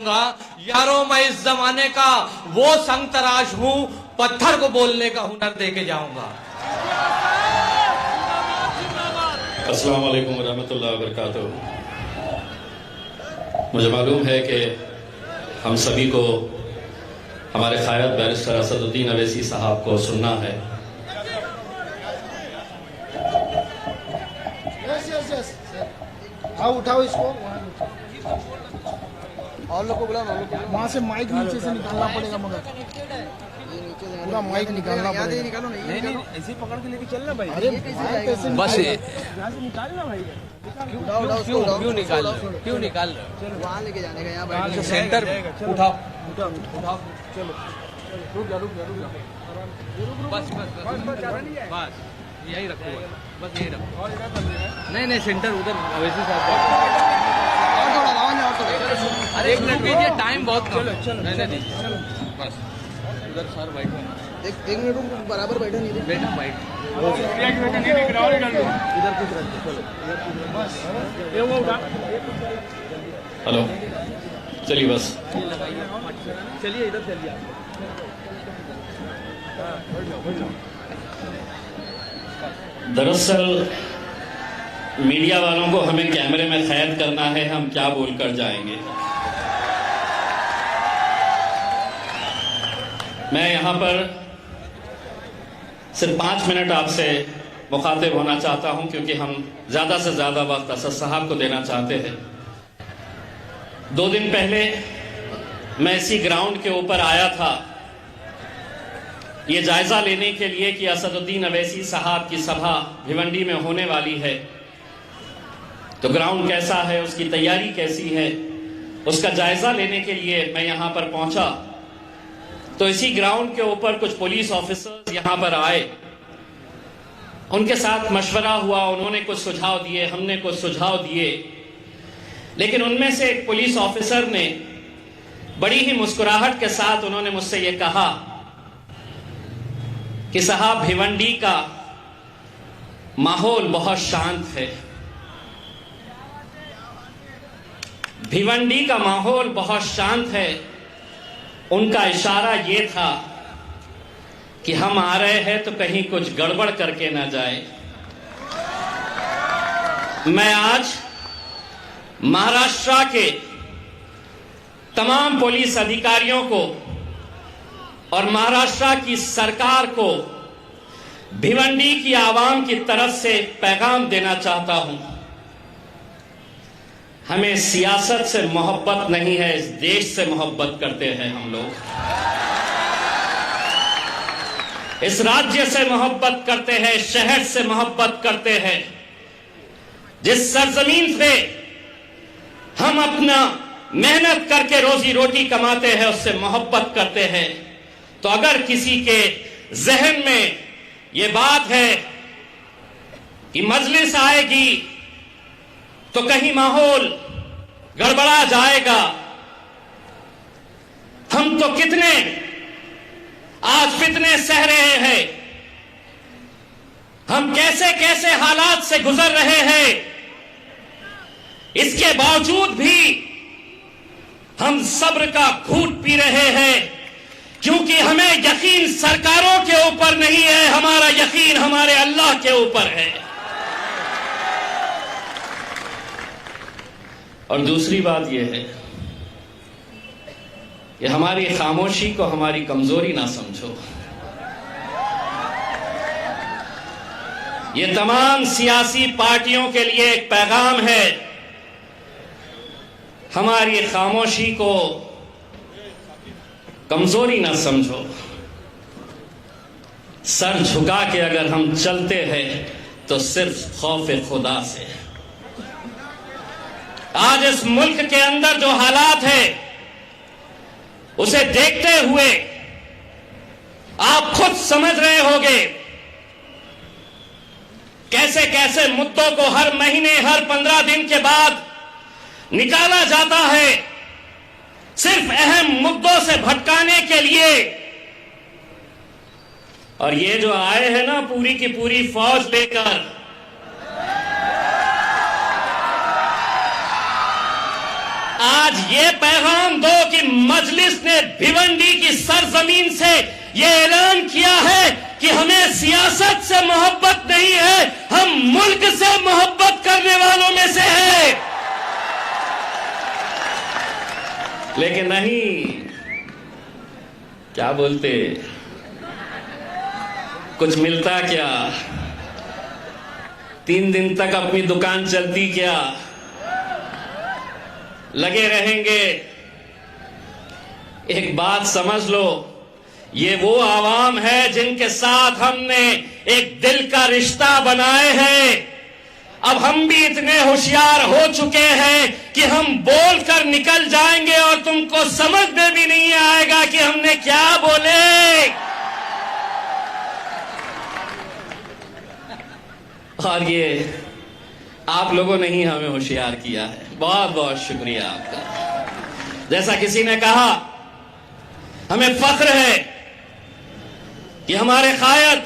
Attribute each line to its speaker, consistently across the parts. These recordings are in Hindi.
Speaker 1: यारों मैं इस जमाने का वो संग तराश हूं, पत्थर को बोलने का हुनर दे के जाऊंगा।
Speaker 2: अस्सलाम वालेकुम रहमतुल्लाहि व बरकातुहू। मुझे मालूम है कि हम सभी को हमारे क़ायद बैरिस्टर असदुद्दीन अवैसी साहब को सुनना है।
Speaker 3: उठाओ इसको, और लोग को बुलाओ, वहाँ से माइक नीचे से निकालना पड़ेगा, मगर पूरा माइक निकालना पड़ेगा। निकालो नहीं, ऐसे पकड़ के लेके चलना भाई। अरे बस यहाँ से निकालना भाई। क्यों निकाल रहे? वहाँ लेके जाने का, यहाँ सेंटर उठाओ, चलो रुक जा। बस यही रखो, बस यही रखो। नहीं सेंटर उधर अवैसी साहब। अरे एक मिनट कीजिए, टाइम बहुत कम। चलो नहीं बस उधर सर बैठो, एक मिनट बराबर बैठो, नहीं बैठा बैठ इधर कुछ रखो। चलो बस
Speaker 2: हेलो, चलिए बस
Speaker 3: चलिए, इधर चलिए।
Speaker 2: दरअसल मीडिया वालों को हमें कैमरे में कैद करना है, हम क्या बोलकर जाएंगे। मैं यहां पर सिर्फ 5 मिनट आपसे मुखातिब होना चाहता हूं, क्योंकि हम ज्यादा से ज्यादा वक्त असद साहब को देना चाहते हैं। 2 दिन पहले मैं इसी ग्राउंड के ऊपर आया था ये जायजा लेने के लिए कि असदुद्दीन अवैसी साहब की सभा भिवंडी में होने वाली है, तो ग्राउंड कैसा है, उसकी तैयारी कैसी है, उसका जायजा लेने के लिए मैं यहां पर पहुंचा। तो इसी ग्राउंड के ऊपर कुछ पुलिस ऑफिसर्स यहां पर आए, उनके साथ मशवरा हुआ, उन्होंने कुछ सुझाव दिए, हमने कुछ सुझाव दिए, लेकिन उनमें से एक पुलिस ऑफिसर ने बड़ी ही मुस्कुराहट के साथ उन्होंने मुझसे ये कहा कि साहब, भिवंडी का माहौल बहुत शांत है, भिवंडी का माहौल बहुत शांत है। उनका इशारा ये था कि हम आ रहे हैं तो कहीं कुछ गड़बड़ करके ना जाए। मैं आज महाराष्ट्र के तमाम पुलिस अधिकारियों को और महाराष्ट्र की सरकार को भिवंडी की आवाम की तरफ से पैगाम देना चाहता हूं। हमें सियासत से मोहब्बत नहीं है, इस देश से मोहब्बत करते हैं हम लोग, इस राज्य से मोहब्बत करते हैं, शहर से मोहब्बत करते हैं, जिस सरजमीन पे हम अपना मेहनत करके रोजी रोटी कमाते हैं, उससे मोहब्बत करते हैं। तो अगर किसी के जहन में ये बात है कि मजलिस आएगी तो कहीं माहौल गड़बड़ा जाएगा, हम तो कितने आज फितने सह रहे हैं, हम कैसे कैसे हालात से गुजर रहे हैं, इसके बावजूद भी हम सब्र का घूंट पी रहे हैं, क्योंकि हमें यकीन सरकारों के ऊपर नहीं है, हमारा यकीन हमारे अल्लाह के ऊपर है। और दूसरी बात यह है कि हमारी खामोशी को हमारी कमजोरी ना समझो। ये तमाम सियासी पार्टियों के लिए एक पैगाम है, हमारी खामोशी को कमजोरी ना समझो। सर झुका के अगर हम चलते हैं तो सिर्फ खौफ खुदा से। आज इस मुल्क के अंदर जो हालात है उसे देखते हुए आप खुद समझ रहे होंगे कैसे कैसे मुद्दों को हर महीने, हर 15 दिन के बाद निकाला जाता है, सिर्फ अहम मुद्दों से भटकाने के लिए। और ये जो आए हैं ना पूरी की पूरी फौज लेकर, आज ये पैगाम दो कि मजलिस ने भिवंडी की सरजमीन से ये ऐलान किया है कि हमें सियासत से मोहब्बत नहीं है, हम मुल्क से मोहब्बत करने वालों में से है। लेकिन नहीं, क्या बोलते, कुछ मिलता क्या? 3 दिन तक अपनी दुकान चलती क्या? लगे रहेंगे। एक बात समझ लो, ये वो आवाम है जिनके साथ हमने एक दिल का रिश्ता बनाए हैं। अब हम भी इतने होशियार हो चुके हैं कि हम बोलकर निकल जाएंगे और तुमको समझ में भी नहीं आएगा कि हमने क्या बोले। और ये आप लोगों ने ही हमें होशियार किया है, बहुत बहुत शुक्रिया आपका। जैसा किसी ने कहा, हमें फख्र है कि हमारे कायद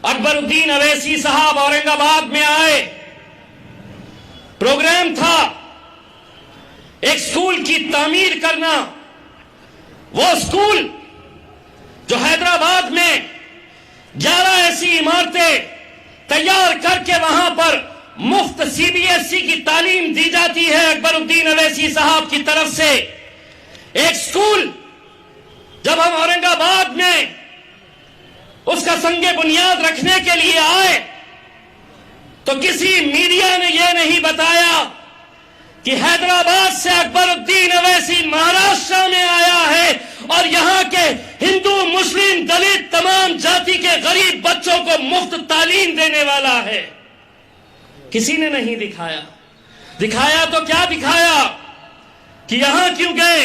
Speaker 2: अकबरुद्दीन अवैसी साहब औरंगाबाद में आए। प्रोग्राम था एक स्कूल की तामीर करना। वो स्कूल जो हैदराबाद में 11 ऐसी इमारतें तैयार करके वहां पर मुफ्त सीबीएसई की तालीम दी जाती है अकबरुद्दीन अवैसी साहब की तरफ से। एक स्कूल जब हम औरंगाबाद में उसका संगे बुनियाद रखने के लिए आए तो किसी मीडिया ने यह नहीं बताया कि हैदराबाद से अकबरुद्दीन अवैसी महाराष्ट्र में आया है और यहां के हिंदू, मुस्लिम, दलित, तमाम जाति के गरीब बच्चों को मुफ्त तालीम देने वाला है। किसी ने नहीं दिखाया। दिखाया तो क्या दिखाया कि यहां क्यों गए,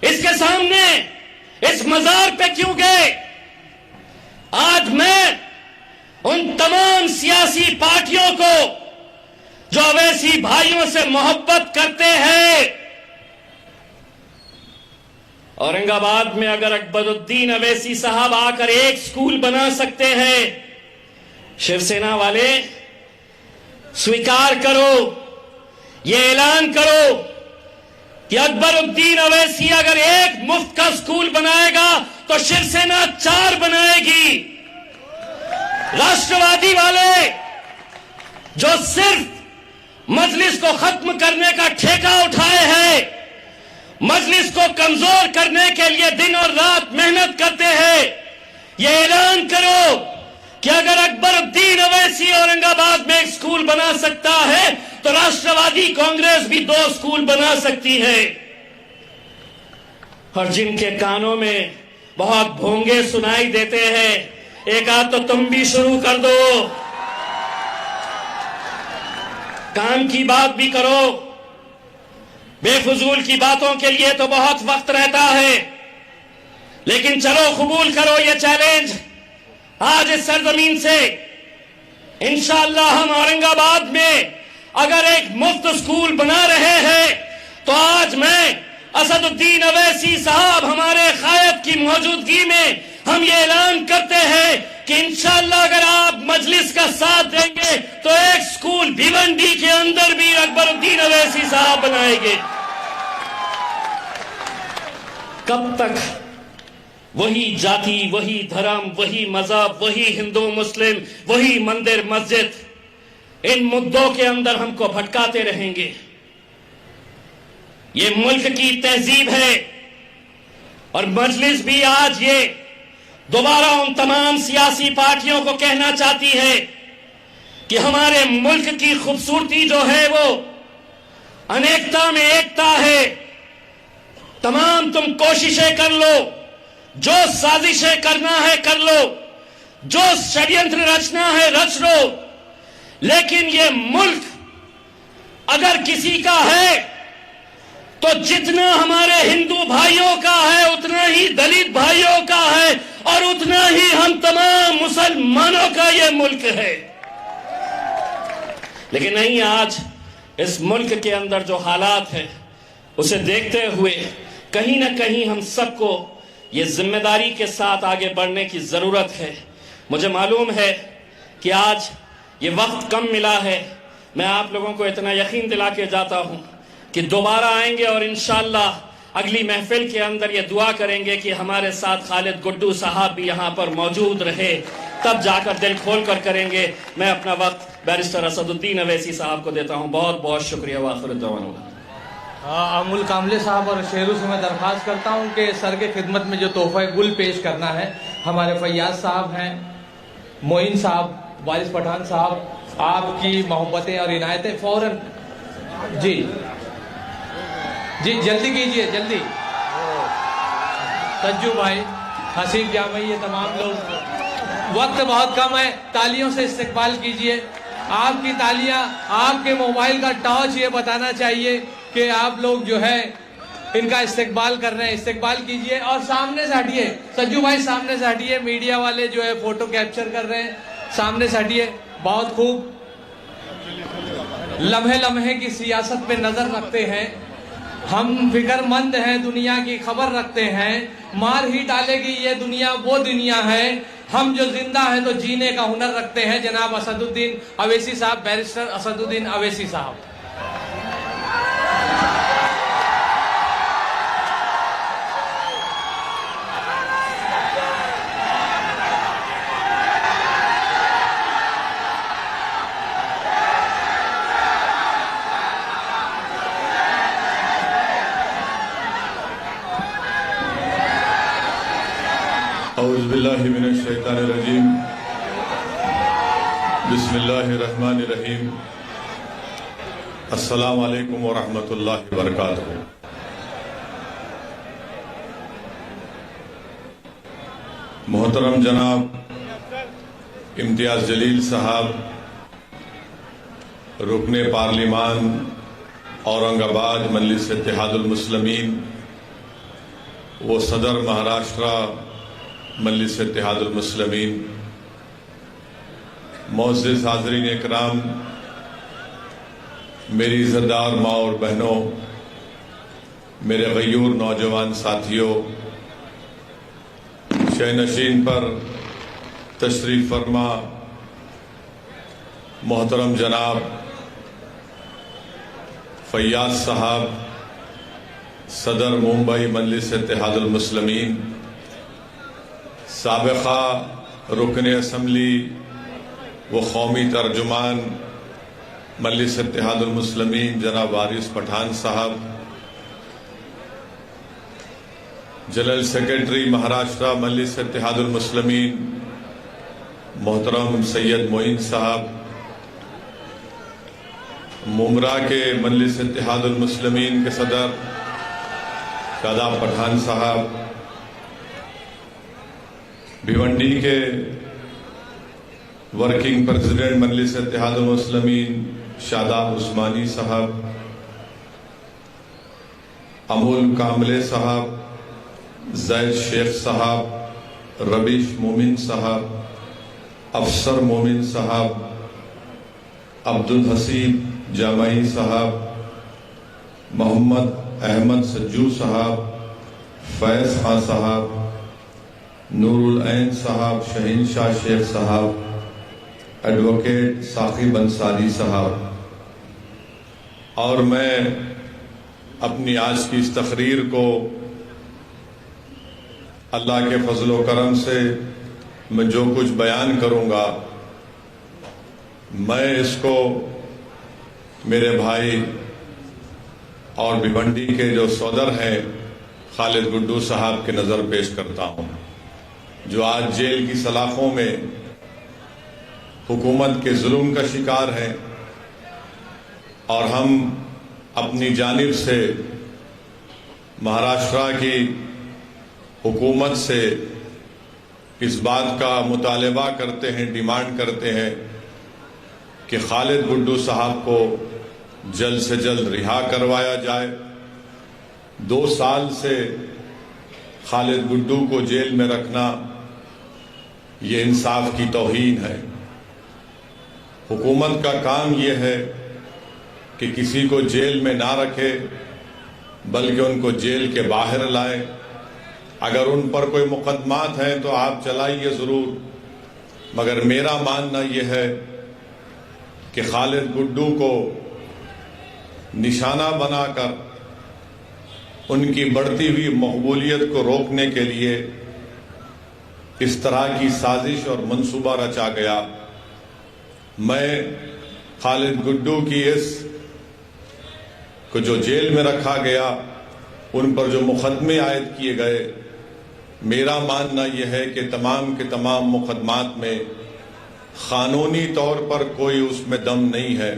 Speaker 2: इसके सामने इस मजार पे क्यों गए। आज मैं उन तमाम सियासी पार्टियों को जो अवैसी भाइयों से मोहब्बत करते हैं, औरंगाबाद में अगर अकबरुद्दीन अवैसी साहब आकर एक स्कूल बना सकते हैं, शिवसेना वाले स्वीकार करो, ये ऐलान करो कि अकबरुद्दीन अवैसी अगर एक मुफ्त का स्कूल बनाएगा तो शिवसेना 4 बनाएगी। राष्ट्रवादी वाले जो सिर्फ मजलिस को खत्म करने का ठेका उठाए हैं, मजलिस को कमजोर करने के लिए दिन और रात मेहनत करते हैं, ये ऐलान करो कि अगर अकबरुद्दीन अवैसी औरंगाबाद में एक स्कूल बना सकता है तो राष्ट्रवादी कांग्रेस भी 2 स्कूल बना सकती है। और जिनके कानों में बहुत भोंगे सुनाई देते हैं, एक आध तो तुम भी शुरू कर दो, काम की बात भी करो। बेफजूल की बातों के लिए तो बहुत वक्त रहता है, लेकिन चलो कबूल करो ये चैलेंज। आज इस सरजमीन से इंशाअल्लाह हम औरंगाबाद में अगर एक मुफ्त स्कूल बना रहे हैं तो आज मैं असदुद्दीन अवैसी साहब हमारे कायद की मौजूदगी में हम ये ऐलान करते हैं कि इंशाअल्लाह अगर आप मजलिस का साथ देंगे तो एक स्कूल भिवंडी के अंदर भी अकबरुद्दीन अवैसी साहब बनाएंगे। कब तक वही जाति, वही धर्म, वही मजहब, वही हिंदू मुस्लिम, वही मंदिर मस्जिद, इन मुद्दों के अंदर हमको भटकाते रहेंगे। ये मुल्क की तहजीब है और मजलिस भी आज ये दोबारा उन तमाम सियासी पार्टियों को कहना चाहती है कि हमारे मुल्क की खूबसूरती जो है वो अनेकता में एकता है। तमाम तुम कोशिशें कर लो, जो साजिशें करना है कर लो, जो षड्यंत्र रचना है रच लो, लेकिन ये मुल्क अगर किसी का है तो जितना हमारे हिंदू भाइयों का है उतना ही दलित भाइयों का है और उतना ही हम तमाम मुसलमानों का ये मुल्क है। लेकिन नहीं, आज इस मुल्क के अंदर जो हालात है उसे देखते हुए कहीं ना कहीं हम सबको ये जिम्मेदारी के साथ आगे बढ़ने की जरूरत है। मुझे मालूम है कि आज ये वक्त कम मिला है, मैं आप लोगों को इतना यकीन दिला के जाता हूं कि दोबारा आएंगे और इंशाअल्लाह अगली महफिल के अंदर ये दुआ करेंगे कि हमारे साथ खालिद गुड्डू साहब भी यहाँ पर मौजूद रहे, तब जाकर दिल खोल कर करेंगे। मैं अपना वक्त बैरिस्टर असदुद्दीन अवैसी साहब को देता हूँ। बहुत बहुत शुक्रिया। वाखिर दुआना।
Speaker 1: अमुल कामले साहब और शेरू से मैं दरख्वास्त करता हूँ कि सर के खिदमत में जो तोहफा गुल पेश करना है, हमारे फैयाज साहब हैं, मोइन साहब, वारिस पठान साहब, आपकी मोहब्बतें और इनायतें फौरन जी जी जल्दी कीजिए, जल्दी। सज्जू भाई, हसीब जामई, ये तमाम लोग, वक्त बहुत कम है, तालियों से इस्तकबाल कीजिए। आपकी तालियां, आपके मोबाइल का टॉर्च ये बताना चाहिए कि आप लोग जो है इनका इस्तकबाल कर रहे हैं। इस्तकबाल कीजिए और सामने से हटिए, सज्जू भाई सामने से हटिए। मीडिया वाले जो है फोटो कैप्चर कर रहे हैं, सामने से हटिए। बहुत खूब। लम्हे लम्हे की सियासत पे नजर रखते हैं, हम फिक्रमंद हैं, दुनिया की खबर रखते हैं। मार ही डालेगी ये दुनिया, वो दुनिया है, हम जो जिंदा हैं तो जीने का हुनर रखते हैं। जनाब असदुद्दीन अवैसी साहब, बैरिस्टर असदुद्दीन अवैसी साहब।
Speaker 4: औज़ुबिल्लाहि मिनश्शैतानिर्रजीम। बिस्मिल्लाहिर्रहमानिर्रहीम। अस्सलामु अलैकुम व रहमतुल्लाहि व बरकातुहू। मोहतरम जनाब इम्तियाज जलील साहब, रुकने पार्लिमान औरंगाबाद मजलिस इत्तेहादुल मुस्लिमीन, वो सदर महाराष्ट्र मजलिस इत्तेहादुल मुस्लिमीन, मोअज़्ज़िज़ हाज़रीन इकराम, मेरी इज़्ज़तदार माँ और बहनों, मेरे गयूर नौजवान साथियों, शहनशीन पर तशरीफ फरमा मोहतरम जनाब फैयाज साहब, सदर मुंबई मजलिस इत्तेहादुल मुस्लिमीन, साबिक़ा रुकन असम्बली व कौमी तर्जुमान मजलिस इत्तेहादुल मुस्लिमीन जनाब वारिस पठान साहब, जनरल सेक्रेटरी महाराष्ट्र मजलिस इत्तेहादुल मुस्लिमीन मोहतरम सैयद मोइन साहब, मुमरा के मजलिस इत्तेहादुल मुस्लिमीन के सदर शादाब पठान साहब, भिवंडी के वर्किंग प्रेसिडेंट मजलिस इत्तेहादुल मुस्लिमीन शादाब उस्मानी साहब, अमुल कामले साहब, जैद शेख साहब, रबीश मोमिन साहब, अफसर मोमिन साहब, अब्दुल हसीब जामई साहब, मोहम्मद अहमद सज्जू साहब, फैज खां साहब, नूरुल ऐन साहब, शहीन शाह शेख साहब, एडवोकेट साकिब अंसारी साहब, और मैं अपनी आज की इस तकरीर को अल्लाह के फजलो करम से मैं जो कुछ बयान करूंगा, मैं इसको मेरे भाई और भिवंडी के जो सौदर हैं खालिद गुड्डू साहब के नज़र पेश करता हूं, जो आज जेल की सलाखों में हुकूमत के जुल्म का शिकार हैं, और हम अपनी जानिब से महाराष्ट्र की हुकूमत से इस बात का मुतालबा करते हैं, डिमांड करते हैं कि खालिद गुड्डू साहब को जल्द से जल्द रिहा करवाया जाए। 2 साल से खालिद गुड्डू को जेल में रखना ये इंसाफ की तौहीन है। हुकूमत का काम यह है कि किसी को जेल में ना रखे, बल्कि उनको जेल के बाहर लाए। अगर उन पर कोई मुकदमात हैं तो आप चलाइए ज़रूर, मगर मेरा मानना यह है कि खालिद गुड्डू को निशाना बनाकर उनकी बढ़ती हुई मकबूलियत को रोकने के लिए इस तरह की साजिश और मंसूबा रचा गया। मैं खालिद गुड्डू की इस को जो जेल में रखा गया, उन पर जो मुकदमे आयद किए गए, मेरा मानना यह है कि तमाम के तमाम मुकदमात में कानूनी तौर पर कोई उसमें दम नहीं है,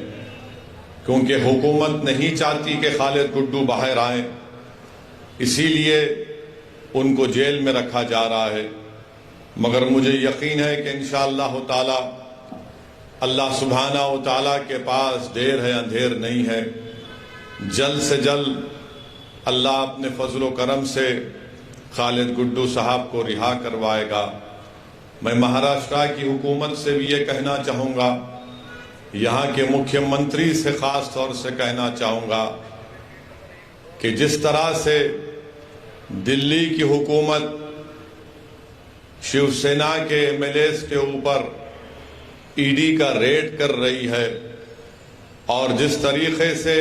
Speaker 4: क्योंकि हुकूमत नहीं चाहती कि खालिद गुड्डू बाहर आए, इसीलिए उनको जेल में रखा जा रहा है। मगर मुझे यकीन है कि इंशाअल्लाह ताला अल्लाह सुब्हाना व ताला के पास देर है अंधेर नहीं है। जल्द से जल्द अल्लाह अपने फजलो करम से खालिद गुड्डू साहब को रिहा करवाएगा। मैं महाराष्ट्र की हुकूमत से भी ये कहना चाहूँगा, यहाँ के मुख्यमंत्री से ख़ास तौर से कहना चाहूँगा कि जिस तरह से दिल्ली की हुकूमत शिवसेना के एमएलएस के ऊपर ईडी का रेड कर रही है और जिस तरीके से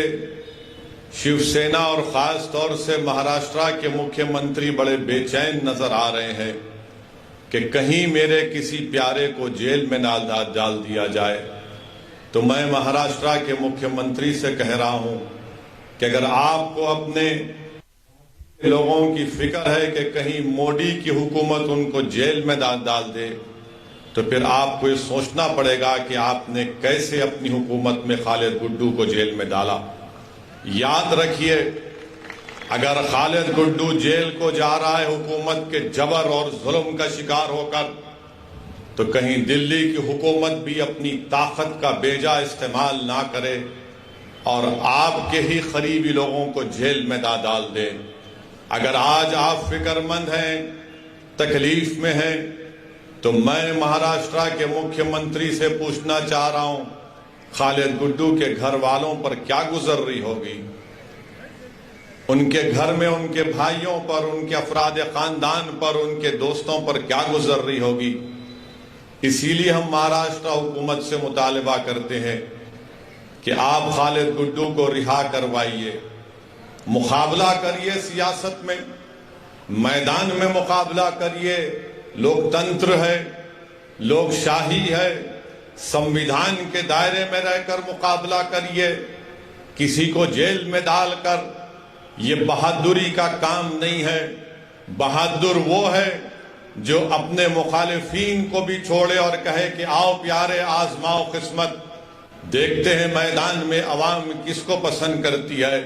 Speaker 4: शिवसेना और ख़ास तौर से महाराष्ट्र के मुख्यमंत्री बड़े बेचैन नजर आ रहे हैं कि कहीं मेरे किसी प्यारे को जेल में ना डाल दिया जाए, तो मैं महाराष्ट्र के मुख्यमंत्री से कह रहा हूं कि अगर आपको अपने लोगों की फिक्र है कि कहीं मोदी की हुकूमत उनको जेल में डाल दे, तो फिर आपको ये सोचना पड़ेगा कि आपने कैसे अपनी हुकूमत में खालिद गुड्डू को जेल में डाला। याद रखिए, अगर खालिद गुड्डू जेल को जा रहा है हुकूमत के जबर और जुल्म का शिकार होकर, तो कहीं दिल्ली की हुकूमत भी अपनी ताकत का बेजा इस्तेमाल ना करे और आपके ही करीबी लोगों को जेल में डाल दे। अगर आज आप फिक्रमंद हैं, तकलीफ में हैं, तो मैं महाराष्ट्र के मुख्यमंत्री से पूछना चाह रहा हूं, खालिद गुड्डू के घर वालों पर क्या गुजर रही होगी, उनके घर में उनके भाइयों पर, उनके अफराद खानदान पर, उनके दोस्तों पर क्या गुजर रही होगी। इसीलिए हम महाराष्ट्र हुकूमत से मुतालबा करते हैं कि आप खालिद गुड्डू को रिहा करवाइए, मुकाबला करिए सियासत में, मैदान में मुकाबला करिए। लोकतंत्र है, लोकशाही है, संविधान के दायरे में रहकर मुकाबला करिए। किसी को जेल में डालकर ये बहादुरी का काम नहीं है। बहादुर वो है जो अपने मुखालिफिन को भी छोड़े और कहे कि आओ प्यारे आजमाओ किस्मत, देखते हैं मैदान में अवाम किसको पसंद करती है।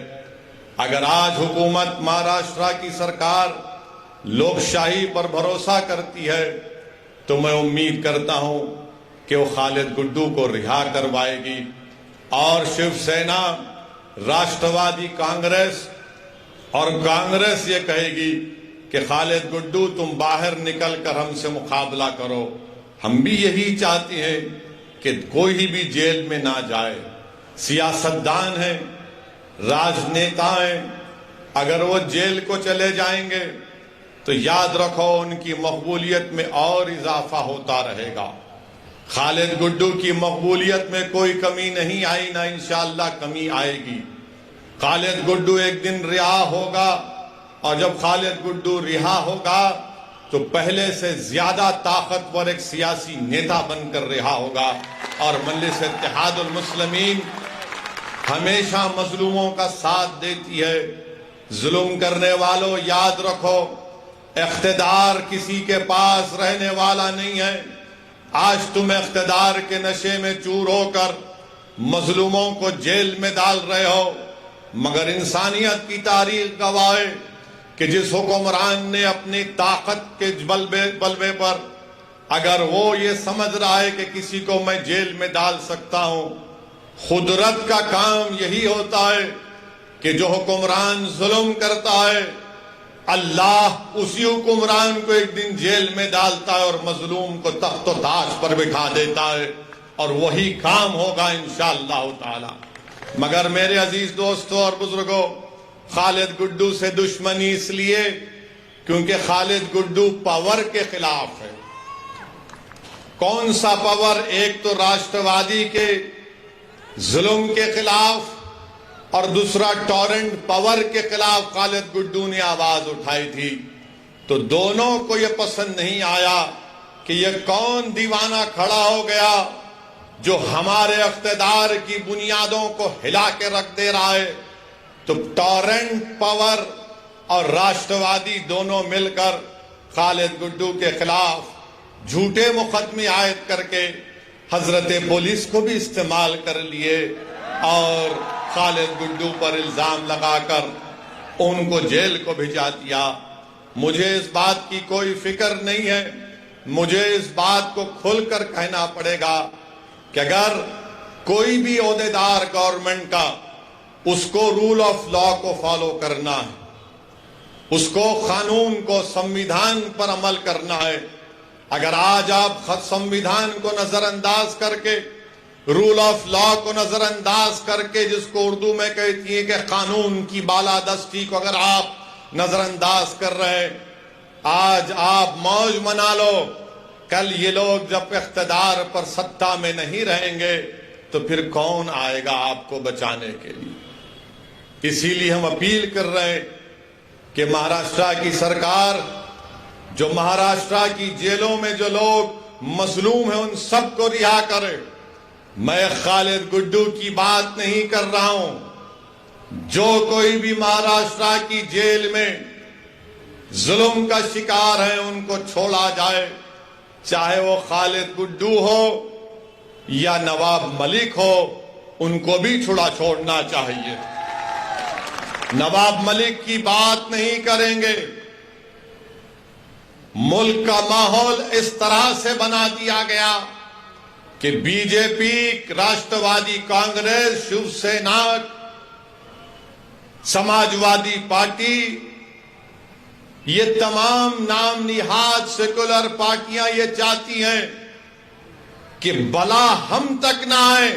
Speaker 4: अगर आज हुकूमत महाराष्ट्र की सरकार लोकशाही पर भरोसा करती है, तो मैं उम्मीद करता हूं कि वो खालिद गुड्डू को रिहा करवाएगी और शिवसेना, राष्ट्रवादी कांग्रेस और कांग्रेस ये कहेगी कि खालिद गुड्डू तुम बाहर निकल कर हमसे मुकाबला करो। हम भी यही चाहते हैं कि कोई भी जेल में ना जाए। सियासतदान हैं, राजनेता हैं, अगर वो जेल को चले जाएंगे तो याद रखो उनकी मकबूलियत में और इजाफा होता रहेगा। खालिद गुड्डू की मकबूलियत में कोई कमी नहीं आई, ना इंशाअल्लाह कमी आएगी। खालिद गुड्डू एक दिन रिहा होगा और जब खालिद गुड्डू रिहा होगा तो पहले से ज्यादा ताकतवर एक सियासी नेता बनकर रिहा होगा। और मजलिस इत्तेहादुल मुस्लिमीन हमेशा मजलूमों का साथ देती है। जुल्म करने वालों याद रखो, इख्तिदार किसी के पास रहने वाला नहीं है। आज तुम इख्तिदार के नशे में चूर होकर मजलूमों को जेल में डाल रहे हो, मगर इंसानियत की तारीख गवाह है कि जिस हुक्मरान ने अपनी ताकत के बलबे पर अगर वो ये समझ रहा है कि किसी को मैं जेल में डाल सकता हूं, खुदरत का काम यही होता है कि जो हुक्मरान जुल्म करता है, अल्लाह उसी हुक्मरान को एक दिन जेल में डालता है और मजलूम को तख्तो ताज पर बिठा देता है, और वही काम होगा इंशाअल्लाह ताला। मगर मेरे अजीज दोस्तों और बुजुर्गों, खालिद गुड्डू से दुश्मनी इसलिए क्योंकि खालिद गुड्डू पावर के खिलाफ है। कौन सा पावर? एक तो राष्ट्रवादी के जुल्म के खिलाफ और दूसरा टॉरेंट पावर के खिलाफ खालिद गुड्डू ने आवाज उठाई थी। तो दोनों को यह पसंद नहीं आया कि यह कौन दीवाना खड़ा हो गया जो हमारे इख्तिदार की बुनियादों को हिला के रख दे रहा है। तो टॉरेंट पावर और राष्ट्रवादी दोनों मिलकर खालिद गुड्डू के खिलाफ झूठे मुकदमे आयद करके हजरत पुलिस को भी इस्तेमाल कर लिए और खालिद गुड्डू पर इल्जाम लगाकर उनको जेल को भिजा दिया। मुझे इस बात की कोई फिक्र नहीं है। मुझे इस बात को खुलकर कहना पड़ेगा कि अगर कोई भी ओहदेदार गवर्नमेंट का उसको रूल ऑफ लॉ को फॉलो करना है, उसको कानून को संविधान पर अमल करना है। अगर आज आप संविधान को नजरअंदाज करके, रूल ऑफ लॉ को नजरअंदाज करके, जिसको उर्दू में कहती है कि कानून की बालादस्ती को अगर आप नजरअंदाज कर रहे हैं, आज आप मौज मना लो। कल ये लोग जब इख्तिदार पर सत्ता में नहीं रहेंगे तो फिर कौन आएगा आपको बचाने के लिए। इसीलिए हम अपील कर रहे हैं कि महाराष्ट्र की सरकार, जो महाराष्ट्र की जेलों में जो लोग मजलूम हैं उन सबको रिहा करे। मैं खालिद गुड्डू की बात नहीं कर रहा हूं। जो कोई भी महाराष्ट्र की जेल में जुल्म का शिकार है उनको छोड़ा जाए, चाहे वो खालिद गुड्डू हो या नवाब मलिक हो, उनको भी छोड़ना चाहिए। नवाब मलिक की बात नहीं करेंगे। मुल्क का माहौल इस तरह से बना दिया गया कि बीजेपी, राष्ट्रवादी कांग्रेस, शिवसेना, समाजवादी पार्टी, ये तमाम नाम निहाद सेकुलर पार्टियां ये चाहती हैं कि भला हम तक ना आए,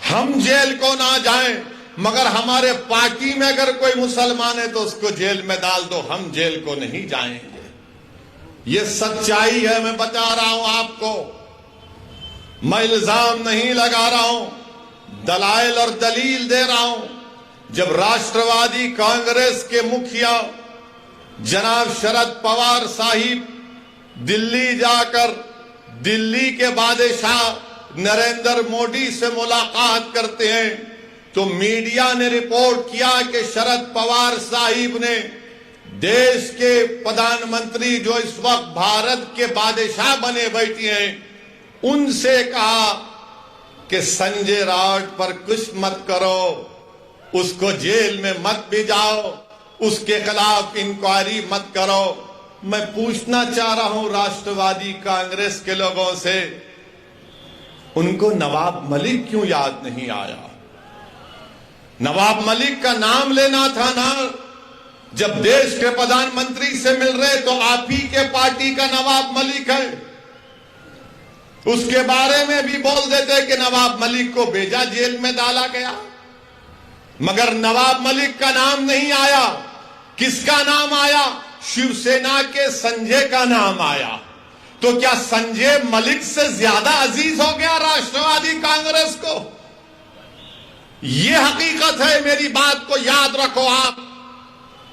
Speaker 4: हम जेल को ना जाएं, मगर हमारे पार्टी में अगर कोई मुसलमान है तो उसको जेल में डाल दो, हम जेल को नहीं जाएंगे। ये सच्चाई है, मैं बता रहा हूं आपको। मैं इल्जाम नहीं लगा रहा हूं, दलाइल और दलील दे रहा हूं। जब राष्ट्रवादी कांग्रेस के मुखिया जनाब शरद पवार साहिब दिल्ली जाकर दिल्ली के बादशाह नरेंद्र मोदी से मुलाकात करते हैं तो मीडिया ने रिपोर्ट किया कि शरद पवार साहिब ने देश के प्रधानमंत्री जो इस वक्त भारत के बादशाह बने बैठे हैं उनसे कहा कि संजय राउत पर कुछ मत करो, उसको जेल में मत भिजाओ, उसके खिलाफ इंक्वायरी मत करो। मैं पूछना चाह रहा हूं राष्ट्रवादी कांग्रेस के लोगों से, उनको नवाब मलिक क्यों याद नहीं आया? नवाब मलिक का नाम लेना था ना। जब देश के प्रधानमंत्री से मिल रहे तो आप ही के पार्टी का नवाब मलिक है, उसके बारे में भी बोल देते कि नवाब मलिक को भेजा, जेल में डाला गया, मगर नवाब मलिक का नाम नहीं आया। किसका नाम आया? शिवसेना के संजय का नाम आया। तो क्या संजय मलिक से ज्यादा अजीज हो गया राष्ट्रवादी कांग्रेस को? यह हकीकत है, मेरी बात को याद रखो आप।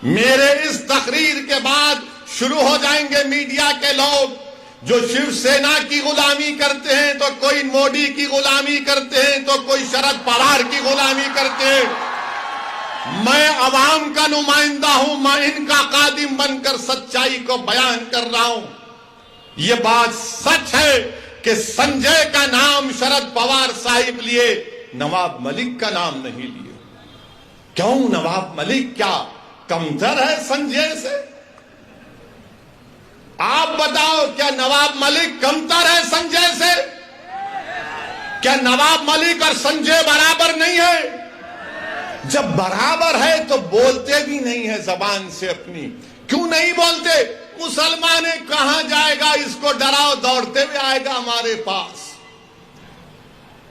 Speaker 4: मेरे इस तकरीर के बाद शुरू हो जाएंगे मीडिया के लोग जो शिवसेना की गुलामी करते हैं, तो कोई मोदी की गुलामी करते हैं, तो कोई शरद पवार की गुलामी करते हैं। मैं अवाम का नुमाइंदा हूं, मैं इनका कादिम बनकर सच्चाई को बयान कर रहा हूं। यह बात सच है कि संजय का नाम शरद पवार साहिब लिए, नवाब मलिक का नाम नहीं लिए। क्यों? नवाब मलिक क्या कमतर है संजय से? आप बताओ, क्या नवाब मलिक कमतर है संजय से? क्या नवाब मलिक और संजय बराबर नहीं है? जब बराबर है तो बोलते भी नहीं है जबान से अपनी। क्यों नहीं बोलते? मुसलमान है, कहां जाएगा, इसको डराओ, दौड़ते हुए आएगा हमारे पास।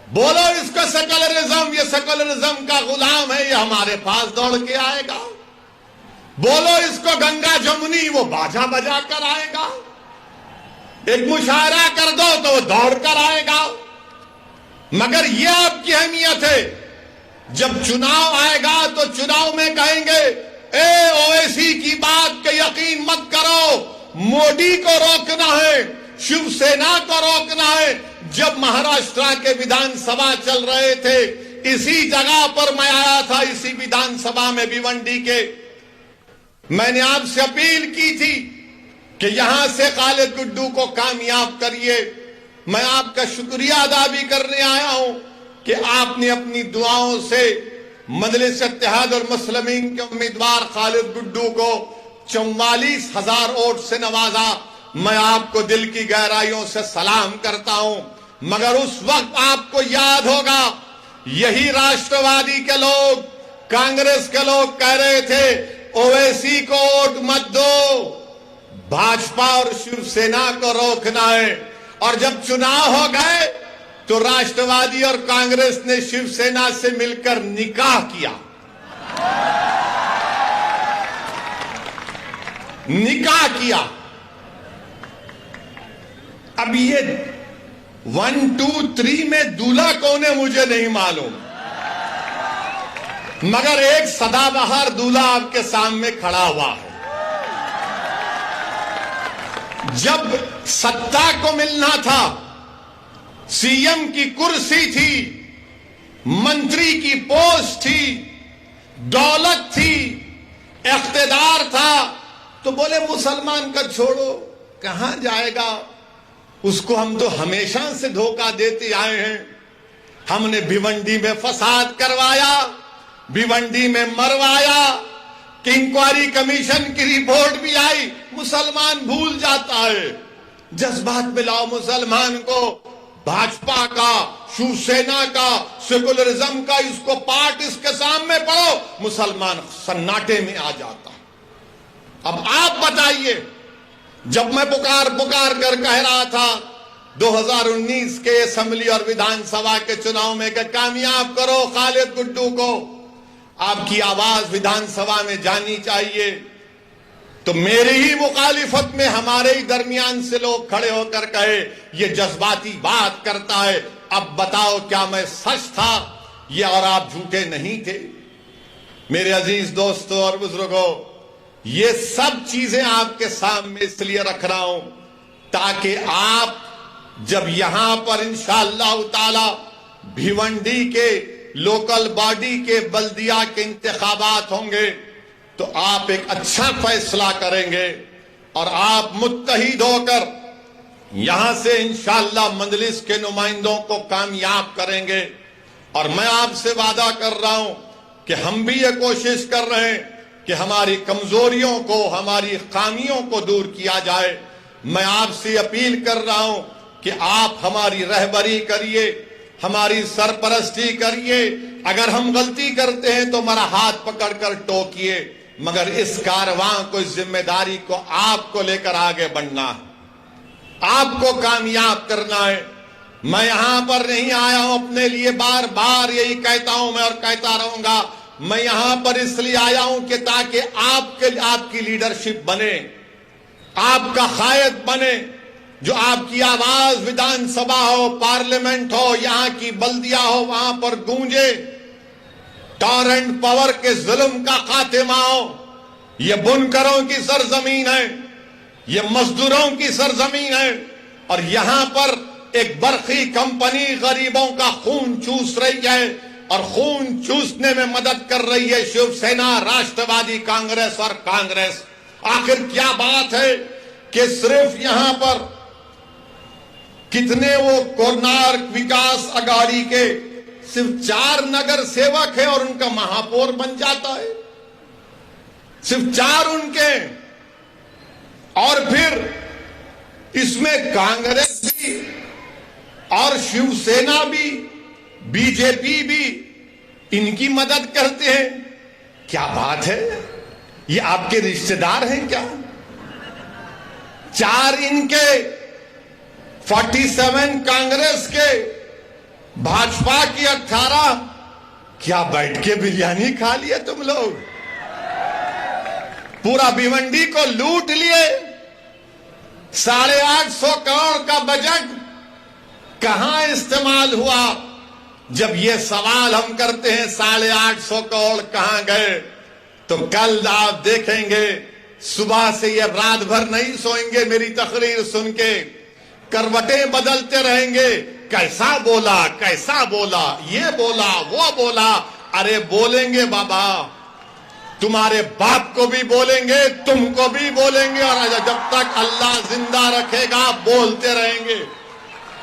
Speaker 4: बोलो इसको सेकुलरिज्म, ये सेकुलरिज्म का गुलाम है, ये हमारे पास दौड़ के आएगा। बोलो इसको गंगा जमुनी, वो बाजा बजा कर आएगा। एक मुशायरा कर दो तो वो दौड़ कर आएगा। मगर यह आपकी अहमियत है, जब चुनाव आएगा तो चुनाव में कहेंगे ए ओवैसी की बात के यकीन मत करो, मोदी को रोकना है, शिवसेना को रोकना है। जब महाराष्ट्र के विधानसभा चल रहे थे, इसी जगह पर मैं आया था, इसी विधानसभा में भिवंडी के, मैंने आपसे अपील की थी कि यहां से खालिद गुड्डू को कामयाब करिए। मैं आपका शुक्रिया अदा भी करने आया हूं कि आपने अपनी दुआओं से मजलिस इत्तेहाद और मुस्लिमीन के उम्मीदवार खालिद गुड्डू को 44,000 वोट से नवाजा। मैं आपको दिल की गहराइयों से सलाम करता हूं। मगर उस वक्त आपको याद होगा, यही राष्ट्रवादी के लोग, कांग्रेस के लोग कह रहे थे ओवैसी को वोट मत दो, भाजपा और शिवसेना को रोकना है। और जब चुनाव हो गए तो राष्ट्रवादी और कांग्रेस ने शिवसेना से मिलकर निकाह किया, निकाह किया। अब ये 1, 2, 3 में दूल्हा कौन है मुझे नहीं मालूम, मगर एक सदाबहार दूल्हा आपके सामने खड़ा हुआ है। जब सत्ता को मिलना था, सीएम की कुर्सी थी, मंत्री की पोस्ट थी, दौलत थी, इख्तिदार था, तो बोले मुसलमान का छोड़ो, कहां जाएगा, उसको हम तो हमेशा से धोखा देते आए हैं। हमने भिवंडी में फसाद करवाया, भिवंडी में मरवाया, कि इंक्वायरी कमीशन की रिपोर्ट भी आई, मुसलमान भूल जाता है। जज्बात में लाओ मुसलमान को, भाजपा का, शिवसेना का, सेकुलरिज्म का, इसको पार्ट इसके सामने पढ़ो, मुसलमान सन्नाटे में आ जाता। अब आप बताइए, जब मैं पुकार कर कह रहा था 2019 के असेंबली और विधानसभा के चुनाव में कि कामयाब करो खालिद गुड्डू को, आपकी आवाज विधानसभा में जानी चाहिए, तो मेरी ही मुखालिफत में हमारे ही दरमियान से लोग खड़े होकर कहे ये जज्बाती बात करता है। अब बताओ क्या मैं सच था ये और आप झूठे नहीं थे? मेरे अजीज दोस्तों और बुजुर्गों, ये सब चीजें आपके सामने इसलिए रख रहा हूं ताकि आप जब यहां पर इंशाअल्लाह ताला भिवंडी के लोकल बॉडी के बल्दिया के इंतखाबात होंगे तो आप एक अच्छा फैसला करेंगे और आप मुत्तहिद होकर यहां से इंशाअल्लाह मजलिस के नुमाइंदों को कामयाब करेंगे। और मैं आपसे वादा कर रहा हूं कि हम भी ये कोशिश कर रहे हैं कि हमारी कमजोरियों को, हमारी खामियों को दूर किया जाए। मैं आपसे अपील कर रहा हूं कि आप हमारी रहबरी करिए, हमारी सरपरस्ती करिए। अगर हम गलती करते हैं तो हमारा हाथ पकड़कर टोकिए, मगर इस कारवां को, इस जिम्मेदारी को आपको लेकर आगे बढ़ना है, आपको कामयाब करना है। मैं यहां पर नहीं आया हूं अपने लिए, बार बार यही कहता हूं मैं और कहता रहूंगा। मैं यहां पर इसलिए आया हूं कि ताकि आपकी लीडरशिप बने, आपका कायद बने, जो आपकी आवाज विधानसभा हो, पार्लियामेंट हो, यहां की बल्दिया हो, वहां पर गूंजे, टॉरेंट पावर के जुल्म का खात्मा हो। ये बुनकरों की सरजमीन है, ये मजदूरों की सरजमीन है, और यहां पर एक बरखी कंपनी गरीबों का खून चूस रही है, और खून चूसने में मदद कर रही है शिवसेना, राष्ट्रवादी कांग्रेस और कांग्रेस। आखिर क्या बात है कि सिर्फ यहां पर कितने वो कोणार्क विकास अघाड़ी के सिर्फ 4 नगर सेवक है और उनका महापौर बन जाता है, सिर्फ 4 उनके। और फिर इसमें कांग्रेस भी और शिवसेना भी, बीजेपी भी इनकी मदद करते हैं। क्या बात है, ये आपके रिश्तेदार हैं क्या? 4 इनके, 47 कांग्रेस के, भाजपा की 18। क्या बैठ के बिरयानी खा लिए तुम लोग? पूरा भिवंडी को लूट लिए। 850 करोड़ का बजट कहां इस्तेमाल हुआ? जब ये सवाल हम करते हैं 850 करोड़ कहां गए, तो कल आप देखेंगे सुबह से ये रात भर नहीं सोएंगे मेरी तकरीर सुन के, करवटें बदलते रहेंगे। कैसा बोला, कैसा बोला, ये बोला, वो बोला। अरे बोलेंगे बाबा, तुम्हारे बाप को भी बोलेंगे, तुमको भी बोलेंगे, और जब तक अल्लाह जिंदा रखेगा बोलते रहेंगे।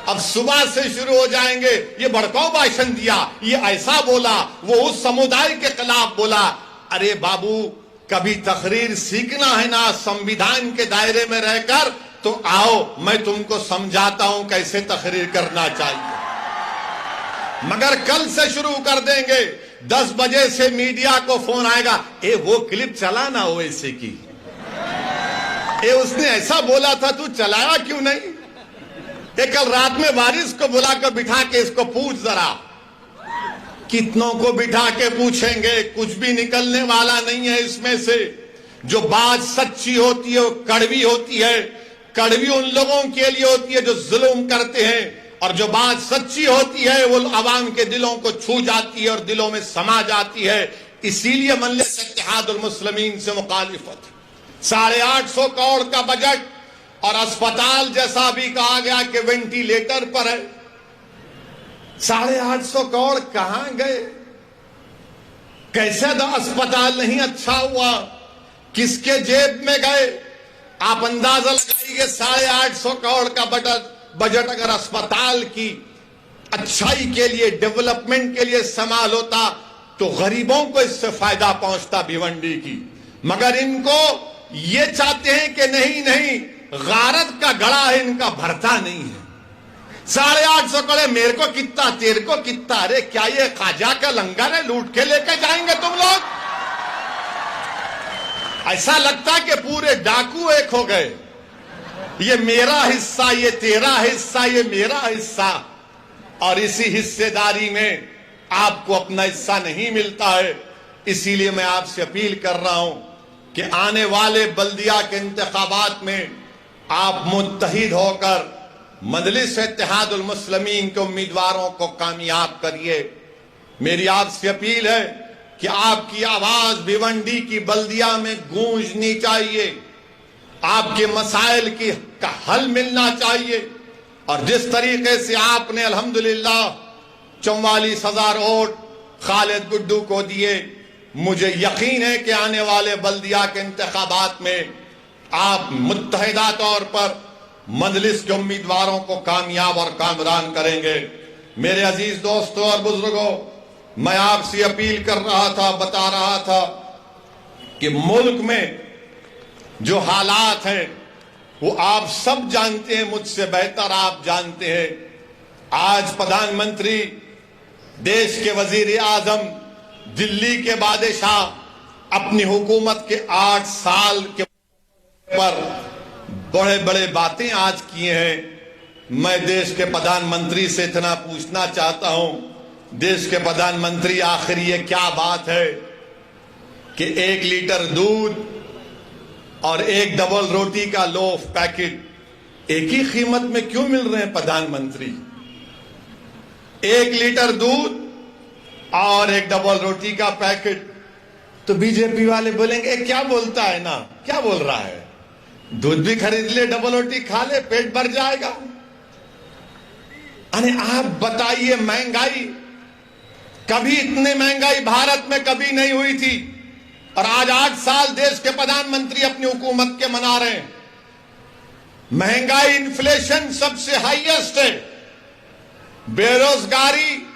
Speaker 4: अब सुबह से शुरू हो जाएंगे, ये भड़काऊ भाषण दिया, ये ऐसा बोला, वो उस समुदाय के खिलाफ बोला। अरे बाबू, कभी तकरीर सीखना है ना संविधान के दायरे में रहकर, तो आओ मैं तुमको समझाता हूं कैसे तकरीर करना चाहिए। मगर कल से शुरू कर देंगे, 10 बजे से मीडिया को फोन आएगा, ए वो क्लिप चला ना ओवैसी की, ए उसने ऐसा बोला था, तू चलाया क्यों नहीं? ए कल रात में वारिस को बुलाकर बिठा के इसको पूछ जरा। कितनों को बिठा के पूछेंगे, कुछ भी निकलने वाला नहीं है इसमें से। जो बात सच्ची होती है वो कड़वी होती है। कड़वी उन लोगों के लिए होती है जो जुल्म करते हैं, और जो बात सच्ची होती है वो अवाम के दिलों को छू जाती है और दिलों में समा जाती है। इसीलिए मजलिस इत्तेहादुल मुस्लिमीन से मुखालिफत। 850 करोड़ का बजट, और अस्पताल जैसा भी कहा गया कि वेंटिलेटर पर है। 850 करोड़ कहां गए? कैसे अस्पताल नहीं अच्छा हुआ? किसके जेब में गए? आप अंदाजा लगाइए, 850 करोड़ का बजट अगर अस्पताल की अच्छाई के लिए, डेवलपमेंट के लिए इस्तेमाल होता तो गरीबों को इससे फायदा पहुंचता भिवंडी की। मगर इनको ये चाहते हैं कि नहीं नहीं, गारत का गड़ा है इनका, भरता नहीं है। 850 करोड़, मेरे को कितना, तेरे को कितना? अरे क्या ये खाजा का लंगर है, लूट के लेके जाएंगे तुम लोग? ऐसा लगता कि पूरे डाकू एक हो गए, ये मेरा हिस्सा, ये तेरा हिस्सा, ये मेरा हिस्सा। और इसी हिस्सेदारी में आपको अपना हिस्सा नहीं मिलता है। इसीलिए मैं आपसे अपील कर रहा हूं कि आने वाले बल्दिया के इंतखाबात में आप मुत्तहिद होकर मजलिस इत्तेहादुल मुस्लिमीन के उम्मीदवारों को कामयाब करिए। मेरी आपसे अपील है कि आपकी आवाज भिवंडी की बल्दिया में गूंजनी चाहिए, आपके मसाइल की का हल मिलना चाहिए। और जिस तरीके से आपने अल्हम्दुलिल्लाह 44,000 वोट खालिद गुड्डू को दिए, मुझे यकीन है कि आने वाले बल्दिया के इंतखाबात में आप मुत्तहिदा तौर पर मजलिस के उम्मीदवारों को कामयाब और कामरान करेंगे। मेरे अजीज दोस्तों और बुजुर्गों, मैं आपसे अपील कर रहा था, बता रहा था कि मुल्क में जो हालात हैं वो आप सब जानते हैं, मुझसे बेहतर आप जानते हैं। आज प्रधानमंत्री, देश के वजीर आजम, दिल्ली के बादशाह अपनी हुकूमत के 8 साल के पर बड़े बड़े बातें आज किए हैं। मैं देश के प्रधानमंत्री से इतना पूछना चाहता हूं, देश के प्रधानमंत्री, आखिर ये क्या बात है कि 1 लीटर दूध और 1 डबल रोटी का लोफ पैकेट एक ही कीमत में क्यों मिल रहे हैं प्रधानमंत्री? 1 लीटर दूध और 1 डबल रोटी का पैकेट। तो बीजेपी वाले बोलेंगे क्या बोलता है ना, क्या बोल रहा है? दूध भी खरीद ले, डबल रोटी खा ले, पेट भर जाएगा। अरे आप बताइए, महंगाई, कभी इतनी महंगाई भारत में कभी नहीं हुई थी, और आज 8 साल देश के प्रधानमंत्री अपनी हुकूमत के मना रहे हैं। महंगाई, इन्फ्लेशन सबसे हाईएस्ट है। बेरोजगारी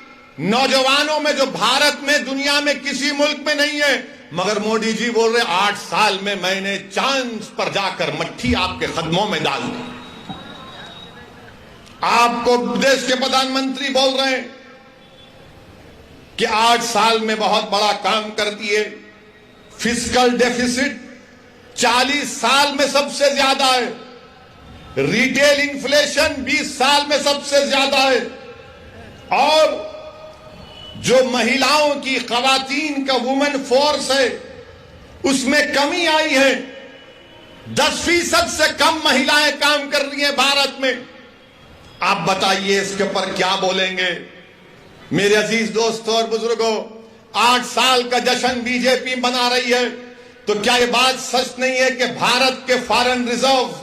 Speaker 4: नौजवानों में जो भारत में, दुनिया में किसी मुल्क में नहीं है। मगर मोदी जी बोल रहे 8 साल में मैंने चांद पर जाकर मट्ठी आपके कदमों में डाल दी। आपको देश के प्रधानमंत्री बोल रहे हैं कि 8 साल में बहुत बड़ा काम कर दिए। फिस्कल डेफिसिट 40 साल में सबसे ज्यादा है। रिटेल इन्फ्लेशन 20 साल में सबसे ज्यादा है। और जो महिलाओं की, खवातीन का वुमेन फोर्स है, उसमें कमी आई है। 10% से कम महिलाएं काम कर रही हैं भारत में। आप बताइए इसके ऊपर क्या बोलेंगे? मेरे अजीज दोस्तों और बुजुर्गों, 8 साल का जश्न बीजेपी मना रही है, तो क्या ये बात सच नहीं है कि भारत के फॉरेन रिजर्व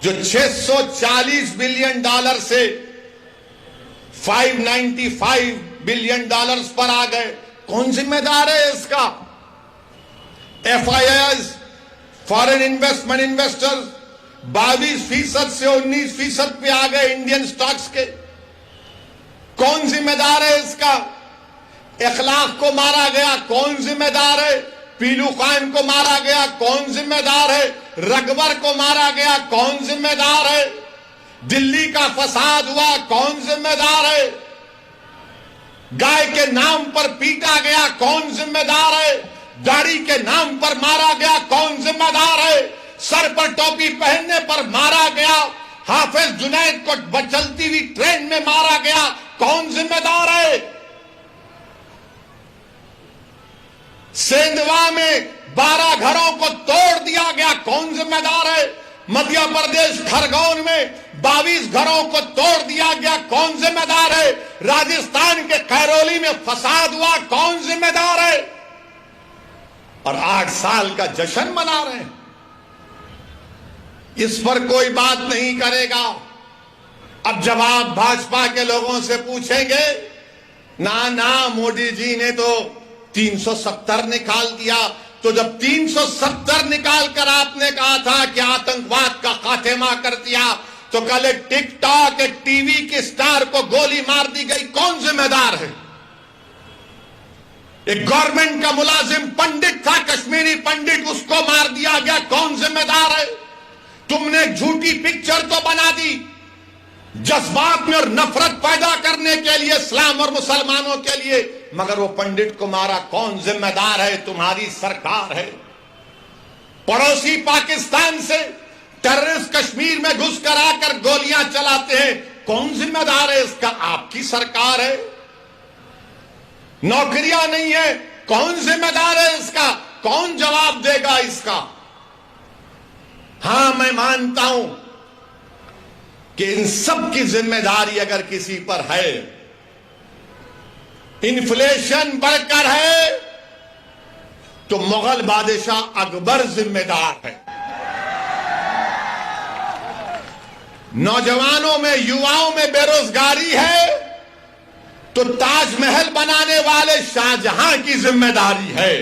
Speaker 4: जो 640 बिलियन डॉलर से 595 बिलियन डॉलर्स पर आ गए? कौन जिम्मेदार है इसका? FIIs, फॉरेन इन्वेस्टमेंट इन्वेस्टर्स 22% से 19% पे आ गए इंडियन स्टॉक्स के। कौन जिम्मेदार है इसका? इखलाक को मारा गया, कौन जिम्मेदार है? पीलू खान को मारा गया, कौन जिम्मेदार है? रगवर को मारा गया, कौन जिम्मेदार है? दिल्ली का फसाद हुआ, कौन जिम्मेदार है? गाय के नाम पर पीटा गया, कौन जिम्मेदार है? दाढ़ी के नाम पर मारा गया, कौन जिम्मेदार है? सर पर टोपी पहनने पर मारा गया, हाफिज जुनैद को चलती हुई ट्रेन में मारा गया, कौन जिम्मेदार है? सेंधवा में 12 घरों को तोड़ दिया गया, कौन जिम्मेदार है? मध्य प्रदेश खरगोन में 22 घरों को तोड़ दिया गया, कौन जिम्मेदार है? राजस्थान के कैरोली में फसाद हुआ, कौन जिम्मेदार है? और 8 साल का जश्न मना रहे हैं, इस पर कोई बात नहीं करेगा। अब जब आप भाजपा के लोगों से पूछेंगे, ना मोदी जी ने तो 370 निकाल दिया, तो जब 370 निकाल कर आपने कहा था कि आतंकवाद का खात्मा कर दिया, तो कल एक टिकटॉक एक टीवी के स्टार को गोली मार दी गई, कौन जिम्मेदार है? एक गवर्नमेंट का मुलाजिम पंडित था, कश्मीरी पंडित, उसको मार दिया गया, कौन जिम्मेदार है? तुमने एक झूठी पिक्चर तो बना दी जज्बात में और नफरत पैदा करने के लिए इस्लाम और मुसलमानों के लिए, मगर वो पंडित को मारा, कौन जिम्मेदार है? तुम्हारी सरकार है। पड़ोसी पाकिस्तान से टेररिस्ट कश्मीर में घुस कर आकर गोलियां चलाते हैं, कौन जिम्मेदार है इसका? आपकी सरकार है। नौकरियां नहीं है, कौन जिम्मेदार है इसका? कौन जवाब देगा इसका? हां, मैं मानता हूं कि इन सब की जिम्मेदारी अगर किसी पर है, इन्फ्लेशन बढ़कर है, तो मुगल बादशाह अकबर जिम्मेदार है। नौजवानों में, युवाओं में बेरोजगारी है, तो ताजमहल बनाने वाले शाहजहां की जिम्मेदारी है।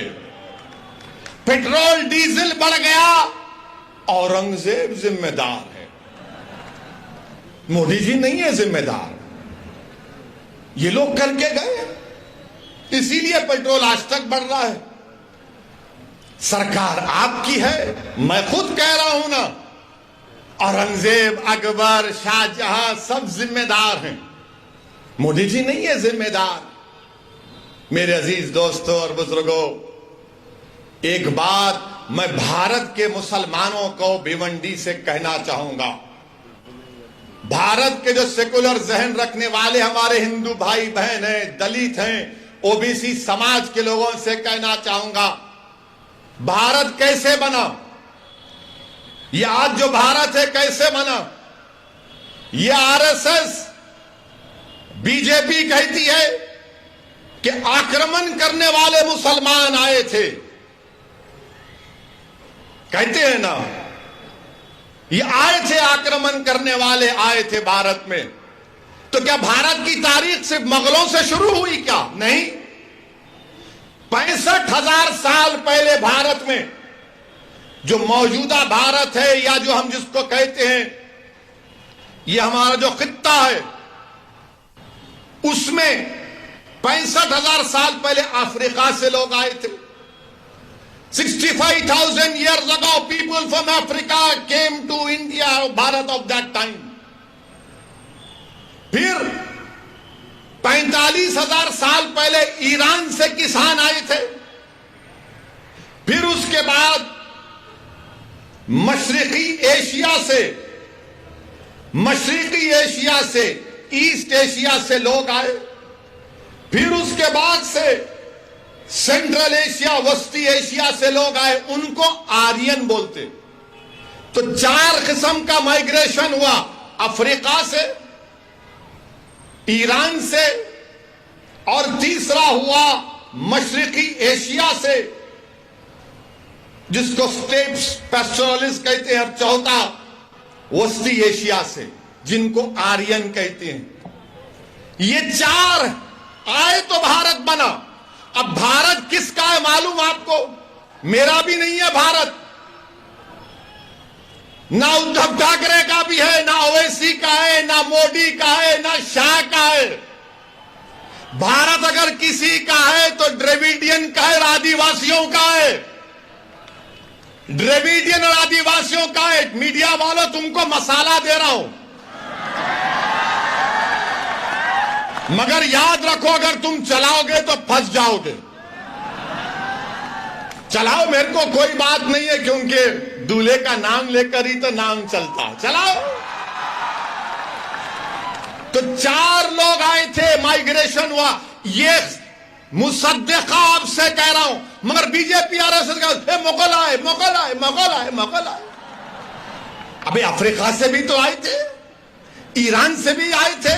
Speaker 4: पेट्रोल डीजल बढ़ गया, औरंगजेब जिम्मेदार है, मोदी जी नहीं है जिम्मेदार। ये लोग करके गए, इसीलिए पेट्रोल आज तक बढ़ रहा है। सरकार आपकी है, मैं खुद कह रहा हूं ना, औरंगजेब, अकबर, शाहजहां सब जिम्मेदार हैं, मोदी जी नहीं है जिम्मेदार। मेरे अजीज दोस्तों और बुजुर्गों, एक बात मैं भारत के मुसलमानों को भिवंडी से कहना चाहूंगा। भारत के जो सेकुलर जहन रखने वाले हमारे हिंदू भाई बहन हैं, दलित हैं, ओबीसी समाज के लोगों से कहना चाहूंगा, भारत कैसे बना? ये आज जो भारत है कैसे बना? ये आरएसएस, बीजेपी कहती है कि आक्रमण करने वाले मुसलमान आए थे, कहते हैं ना, ये आए थे, आक्रमण करने वाले आए थे भारत में। तो क्या भारत की तारीख सिर्फ मुगलों से शुरू हुई क्या? नहीं, 65,000 साल पहले भारत में जो मौजूदा भारत है, या जो हम जिसको कहते हैं, ये हमारा जो खित्ता है, उसमें 65,000 साल पहले अफ्रीका से लोग आए थे। 65,000 years ago, people from Africa came to India, Bharat of that time. फिर 45,000 साल पहले ईरान से किसान आए थे। फिर उसके बाद मशरिकी एशिया से ईस्ट एशिया से लोग आए। फिर उसके बाद से सेंट्रल एशिया, वस्ती एशिया से लोग आए, उनको आर्यन बोलते। तो 4 किस्म का माइग्रेशन हुआ, अफ्रीका से, ईरान से,
Speaker 5: और तीसरा हुआ मशरिकी एशिया से, जिसको स्टेप्स पैस्टोरलिस्ट कहते हैं, और चौथा वस्ती एशिया से, जिनको आर्यन कहते हैं। ये चार आए तो भारत बना। अब भारत किसका है मालूम आपको? मेरा भी नहीं है भारत, ना उद्धव ठाकरे का भी है, ना ओवैसी का है, ना मोदी का है, ना शाह का है। भारत अगर किसी का है तो द्रविडियन का है, आदिवासियों का है। द्रविडियन और आदिवासियों का है। मीडिया वालों, तुमको मसाला दे रहा हूं, मगर याद रखो, अगर तुम चलाओगे तो फंस जाओगे। चलाओ, मेरे को कोई बात नहीं है, क्योंकि दूल्हे का नाम लेकर ही तो नाम चलता है। चलाओ। तो चार लोग आए थे, माइग्रेशन हुआ। ये मुसद्दिका आपसे कह रहा हूं, मगर बीजेपी आरएसएस का मुगल आए, मुगल आए, मुगल आए, मुगल आए। अबे अफ्रीका से भी तो आए थे, ईरान से भी आए थे,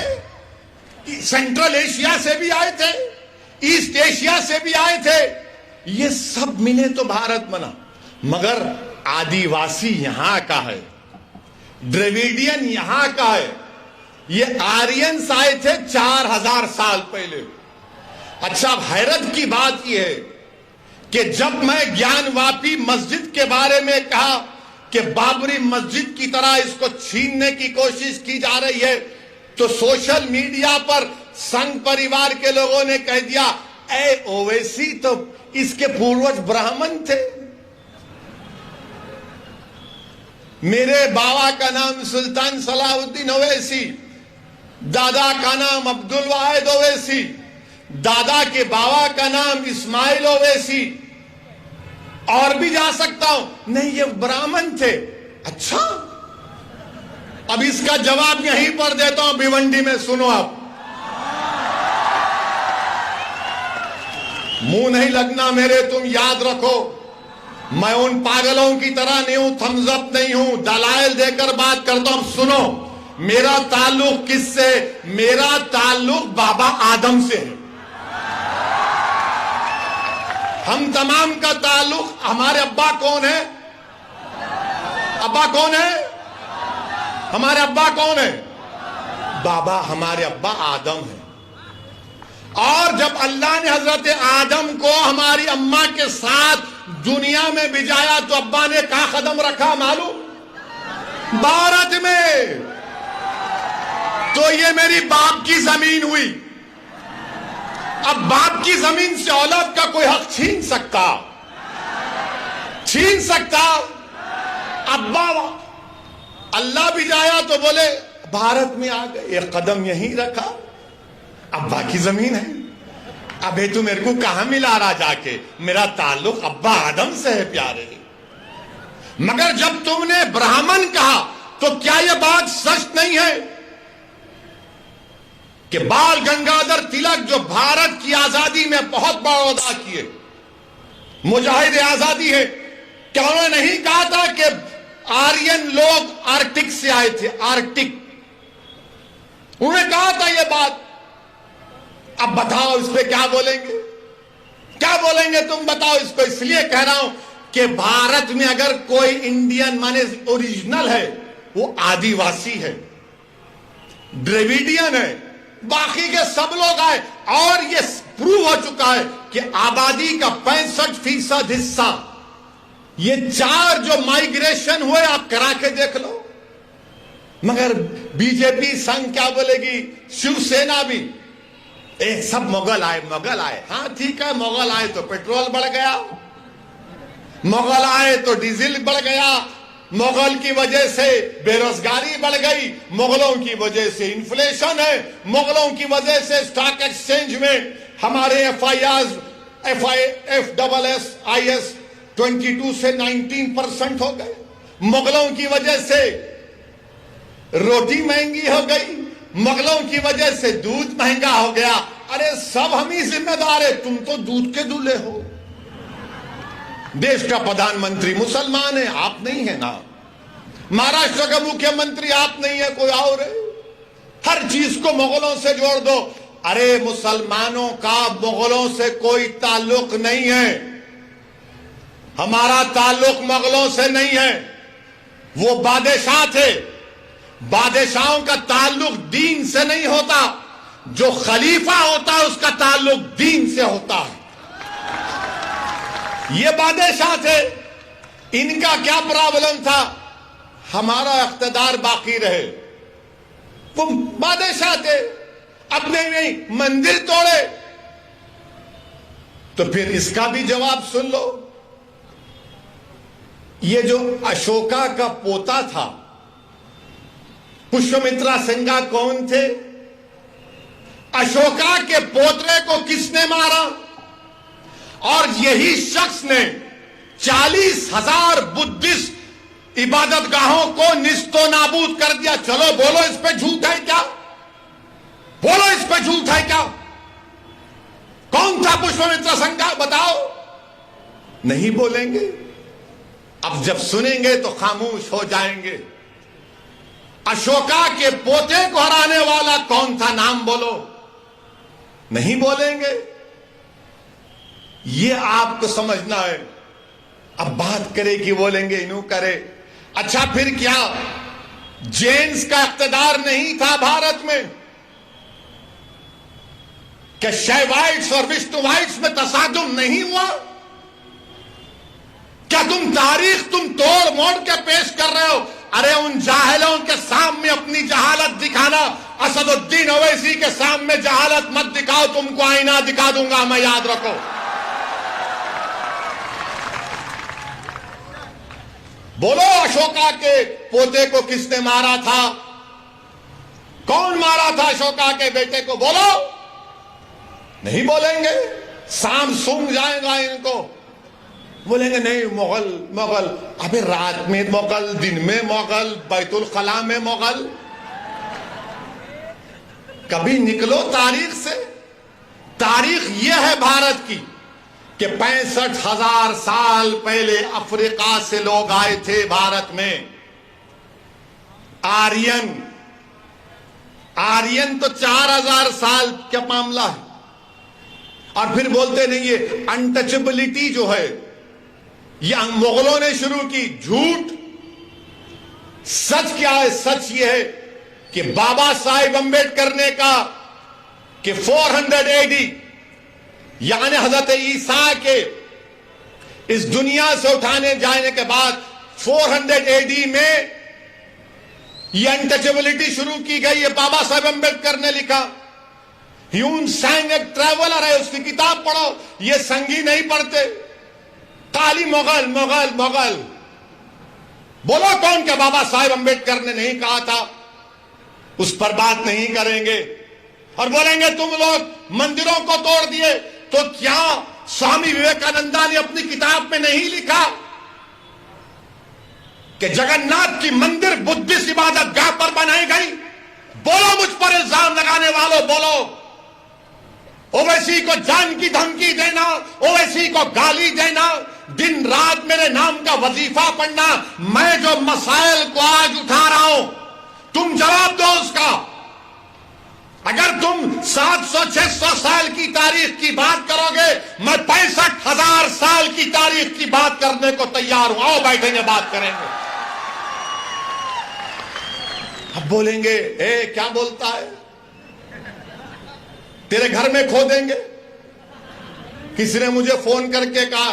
Speaker 5: सेंट्रल एशिया से भी आए थे, ईस्ट एशिया से भी आए थे। ये सब मिले तो भारत बना। मगर आदिवासी यहां का है, द्रविडियन यहां का है। ये आर्यंस आए थे 4000 साल पहले। अच्छा, अब हैरत की बात यह है कि जब मैं ज्ञानवापी मस्जिद के बारे में कहा कि बाबरी मस्जिद की तरह इसको छीनने की कोशिश की जा रही है, तो सोशल मीडिया पर संघ परिवार के लोगों ने कह दिया, ए ओवैसी तो इसके पूर्वज ब्राह्मण थे। मेरे बाबा का नाम सुल्तान सलाहुद्दीन ओवैसी, दादा का नाम अब्दुल वाहिद ओवैसी, दादा के बाबा का नाम इस्माइल ओवैसी, और भी जा सकता हूं। नहीं, ये ब्राह्मण थे। अच्छा, अब इसका जवाब यहीं पर देता हूं, भिवंडी में। सुनो, आप मुंह नहीं लगना मेरे, तुम याद रखो, मैं उन पागलों की तरह नहीं हूं, थम्स अप नहीं हूं, दलाइल देकर बात करता हूं। सुनो, मेरा ताल्लुक किससे? मेरा ताल्लुक बाबा आदम से है। हम तमाम का ताल्लुक, हमारे अब्बा कौन है? अब्बा कौन है? हमारे अब्बा कौन है? बाबा, हमारे अब्बा आदम है। और जब अल्लाह ने हजरत आदम को हमारी अम्मा के साथ दुनिया में भिजाया, तो अब्बा ने कहां कदम रखा मालूम? भारत में। तो ये मेरी बाप की जमीन हुई। अब बाप की जमीन से औलाद का कोई हक छीन सकता? छीन सकता? अब्बा अल्लाह भी जाया तो बोले भारत में आ गए, एक कदम यहीं रखा, अब्बा की जमीन है। अबे तू मेरे को कहां मिला रहा जाके? मेरा ताल्लुक अब्बा आदम से है प्यारे। मगर जब तुमने ब्राह्मण कहा, तो क्या यह बात सच नहीं है कि बाल गंगाधर तिलक, जो भारत की आजादी में बहुत बड़ा अदा किए, मुजाहिद आजादी है, क्या उन्होंने नहीं कहा था कि आर्यन लोग आर्कटिक से आए थे? आर्कटिक, उन्होंने कहा था यह बात। अब बताओ इस पे क्या बोलेंगे? क्या बोलेंगे तुम बताओ इसको? इसलिए कह रहा हूं कि भारत में अगर कोई इंडियन माने ओरिजिनल है, वो आदिवासी है, द्रविडियन है, बाकी के सब लोग आए। और ये प्रूव हो चुका है कि आबादी का 65% हिस्सा, ये चार जो माइग्रेशन हुए, आप करा के देख लो। मगर बीजेपी संघ क्या बोलेगी, शिवसेना भी, सब मुगल आए, मुगल आए। हाँ ठीक है, मुगल आए तो पेट्रोल बढ़ गया, मुगल आए तो डीजल बढ़ गया, मुगल की वजह से बेरोजगारी बढ़ गई, मुगलों की वजह से इन्फ्लेशन है, मुगलों की वजह से स्टॉक एक्सचेंज में हमारे FIS 22 से 19% हो गए, मुगलों की वजह से रोटी महंगी हो गई, मुगलों की वजह से दूध महंगा हो गया। अरे सब हम ही जिम्मेदार है, तुम तो दूध के दूल्हे हो। देश का प्रधानमंत्री मुसलमान है, आप नहीं है ना। महाराष्ट्र का मुख्यमंत्री आप नहीं है, कोई और है। हर चीज को मुगलों से जोड़ दो। अरे मुसलमानों का मुगलों से कोई ताल्लुक नहीं है, हमारा ताल्लुक मुगलों से नहीं है, वो बादशाह थे। बादशाहों का ताल्लुक दीन से नहीं होता, जो खलीफा होता है उसका ताल्लुक दीन से होता है। ये बादशाह थे, इनका क्या प्रॉब्लम था? हमारा इख्तिदार बाकी रहे। वो बादशाह थे, अपने नहीं मंदिर तोड़े। तो फिर इसका भी जवाब सुन लो। ये जो अशोका का पोता था, पुष्यमित्रा सिंघा कौन थे? अशोका के पोतरे को किसने मारा? और यही शख्स ने 40,000 बुद्धिस्ट इबादतगाहों को निस्तो नाबूद कर दिया। चलो बोलो, इस पे झूठ है क्या? बोलो, इस पे झूठ है क्या? कौन था पुष्यमित्रा सिंघा? बताओ। नहीं बोलेंगे। अब जब सुनेंगे तो खामोश हो जाएंगे। अशोका के पोते को हराने वाला कौन था? नाम बोलो। नहीं बोलेंगे। ये आपको समझना है। अब बात करे कि बोलेंगे इनू करे। अच्छा, फिर क्या जेन्स का इख्तिदार नहीं था भारत में? क्या शैवाइट्स और विष्णुवाइट्स में तसादुम नहीं हुआ? क्या तारीख तोड़ मोड़ के पेश कर रहे हो? अरे उन जाहिलों के सामने अपनी जहालत दिखाना। असदुद्दीन ओवैसी के सामने जहालत मत दिखाओ, तुमको आईना दिखा दूंगा मैं, याद रखो। बोलो, अशोका के पोते को किसने मारा था? कौन मारा था अशोका के बेटे को? बोलो। नहीं बोलेंगे। शाम सूंघ जाएगा इनको। बोलेंगे नहीं, मुगल मुगल। अबे रात में मुगल, दिन में मुगल, बैतुल खला में मुगल। कभी निकलो तारीख से। तारीख यह है भारत की कि 65,000 साल पहले अफ्रीका से लोग आए थे भारत में। आर्यन तो 4,000 साल का मामला है। और फिर बोलते नहीं, ये अनटचेबिलिटी जो है ये मुगलों ने शुरू की। झूठ। सच क्या है? सच ये है कि बाबा साहेब अम्बेडकर ने कहा कि 400 AD यानी हजरत ईसा के इस दुनिया से उठाने जाने के बाद 400 AD में ये अनटचेबिलिटी शुरू की गई है। बाबा साहेब अम्बेडकर ने लिखा। ह्यून सैंग एक ट्रैवलर है, उसकी किताब पढ़ो। ये संगी नहीं पढ़ते। काली मुगल मुगल मुगल। बोलो कौन? क्या बाबा साहेब अम्बेडकर ने नहीं कहा था? उस पर बात नहीं करेंगे। और बोलेंगे तुम लोग मंदिरों को तोड़ दिए। तो क्या स्वामी विवेकानंदा ने अपनी किताब में नहीं लिखा कि जगन्नाथ की मंदिर बुद्धिस्ट इबादत गाह पर बनाई गई? बोलो, मुझ पर इल्जाम लगाने वालों, बोलो। ओवैसी को जान की धमकी देना, ओवैसी को गाली देना, दिन रात मेरे नाम का वजीफा पढ़ना। मैं जो मसाइल को आज उठा रहा हूं, तुम जवाब दो उसका। अगर तुम 700-600 साल की तारीख की बात करोगे, मैं 65,000 साल की तारीख की बात करने को तैयार हूं। आओ बैठेंगे, बात करेंगे। अब बोलेंगे, ए क्या बोलता है? तेरे घर में खोदेंगे। किसी ने मुझे फोन करके कहा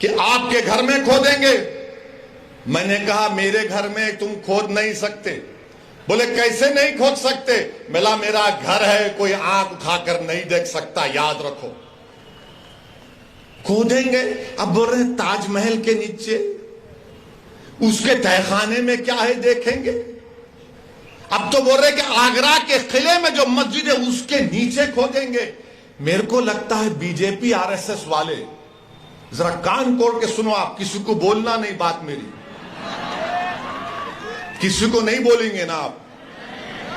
Speaker 5: कि आपके घर में खोदेंगे। मैंने कहा मेरे घर में तुम खोद नहीं सकते। बोले कैसे नहीं खोद सकते? बोला मेरा घर है, कोई आंख उठाकर नहीं देख सकता, याद रखो। खोदेंगे। अब बोल रहे ताजमहल के नीचे, उसके तहखाने में क्या है देखेंगे। अब तो बोल रहे कि आगरा के किले में जो मस्जिद है उसके नीचे खोदेंगे। मेरे को लगता है बीजेपी RSS वाले, जरा कान खोल के सुनो आप, किसी को बोलना नहीं बात मेरी, किसी को नहीं बोलेंगे ना आप,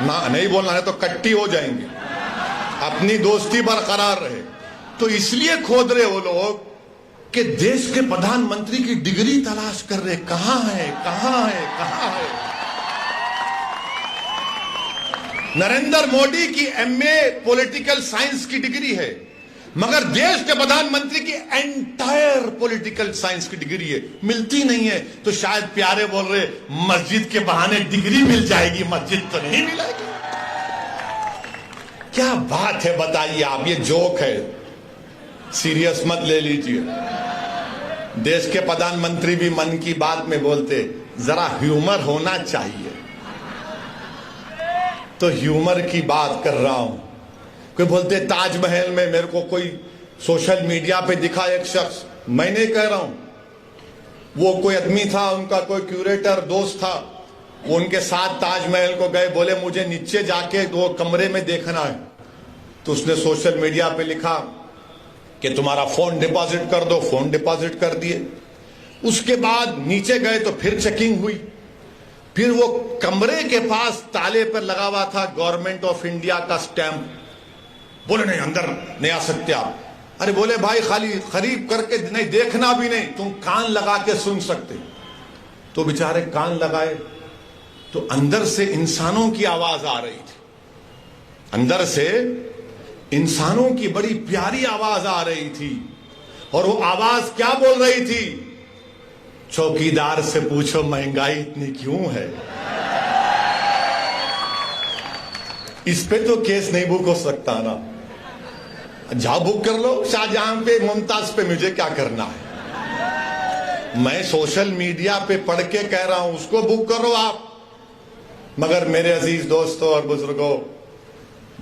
Speaker 5: ना नहीं बोलना है तो कट्टी हो जाएंगे। अपनी दोस्ती बरकरार रहे। तो इसलिए खोद रहे वो लोग कि देश के प्रधानमंत्री की डिग्री तलाश कर रहे, कहां है कहां है कहां है। नरेंद्र मोदी की एमए पॉलिटिकल साइंस की डिग्री है, मगर देश के प्रधानमंत्री की एंटायर पॉलिटिकल साइंस की डिग्री है, मिलती नहीं है। तो शायद प्यारे बोल रहे मस्जिद के बहाने डिग्री मिल जाएगी, मस्जिद तो नहीं मिलेगी। क्या बात है बताइए आप, ये जोक है, सीरियस मत ले लीजिए। देश के प्रधानमंत्री भी मन की बात में बोलते जरा ह्यूमर होना चाहिए, तो ह्यूमर की बात कर रहा हूं। कोई बोलते ताजमहल में मेरे को कोई सोशल मीडिया पे दिखा एक शख्स, मैं नहीं कह रहा हूं, वो कोई आदमी था, उनका कोई क्यूरेटर दोस्त था, वो उनके साथ ताजमहल को गए, बोले मुझे नीचे जाके दो कमरे में देखना है। तो उसने सोशल मीडिया पे लिखा कि तुम्हारा फोन डिपॉजिट कर दो, फोन डिपॉजिट कर दिए। उसके बाद नीचे गए तो फिर चेकिंग हुई, फिर वो कमरे के पास ताले पर लगा हुआ था गवर्नमेंट ऑफ इंडिया का स्टैंप। बोले नहीं अंदर नहीं आ सकते आप। अरे बोले भाई खाली खरीद करके नहीं, देखना भी नहीं, तुम कान लगा के सुन सकते। तो बेचारे कान लगाए तो अंदर से इंसानों की आवाज आ रही थी, अंदर से इंसानों की बड़ी प्यारी आवाज आ रही थी। और वो आवाज क्या बोल रही थी? चौकीदार से पूछो महंगाई इतनी क्यों है। इस पे तो केस नहीं बुक हो सकता ना, जाओ बुक कर लो शाहजहां पे, मुमताज पे, मुझे क्या करना है। मैं सोशल मीडिया पे पढ़ के कह रहा हूं, उसको बुक करो आप। मगर मेरे अजीज दोस्तों और बुजुर्गों,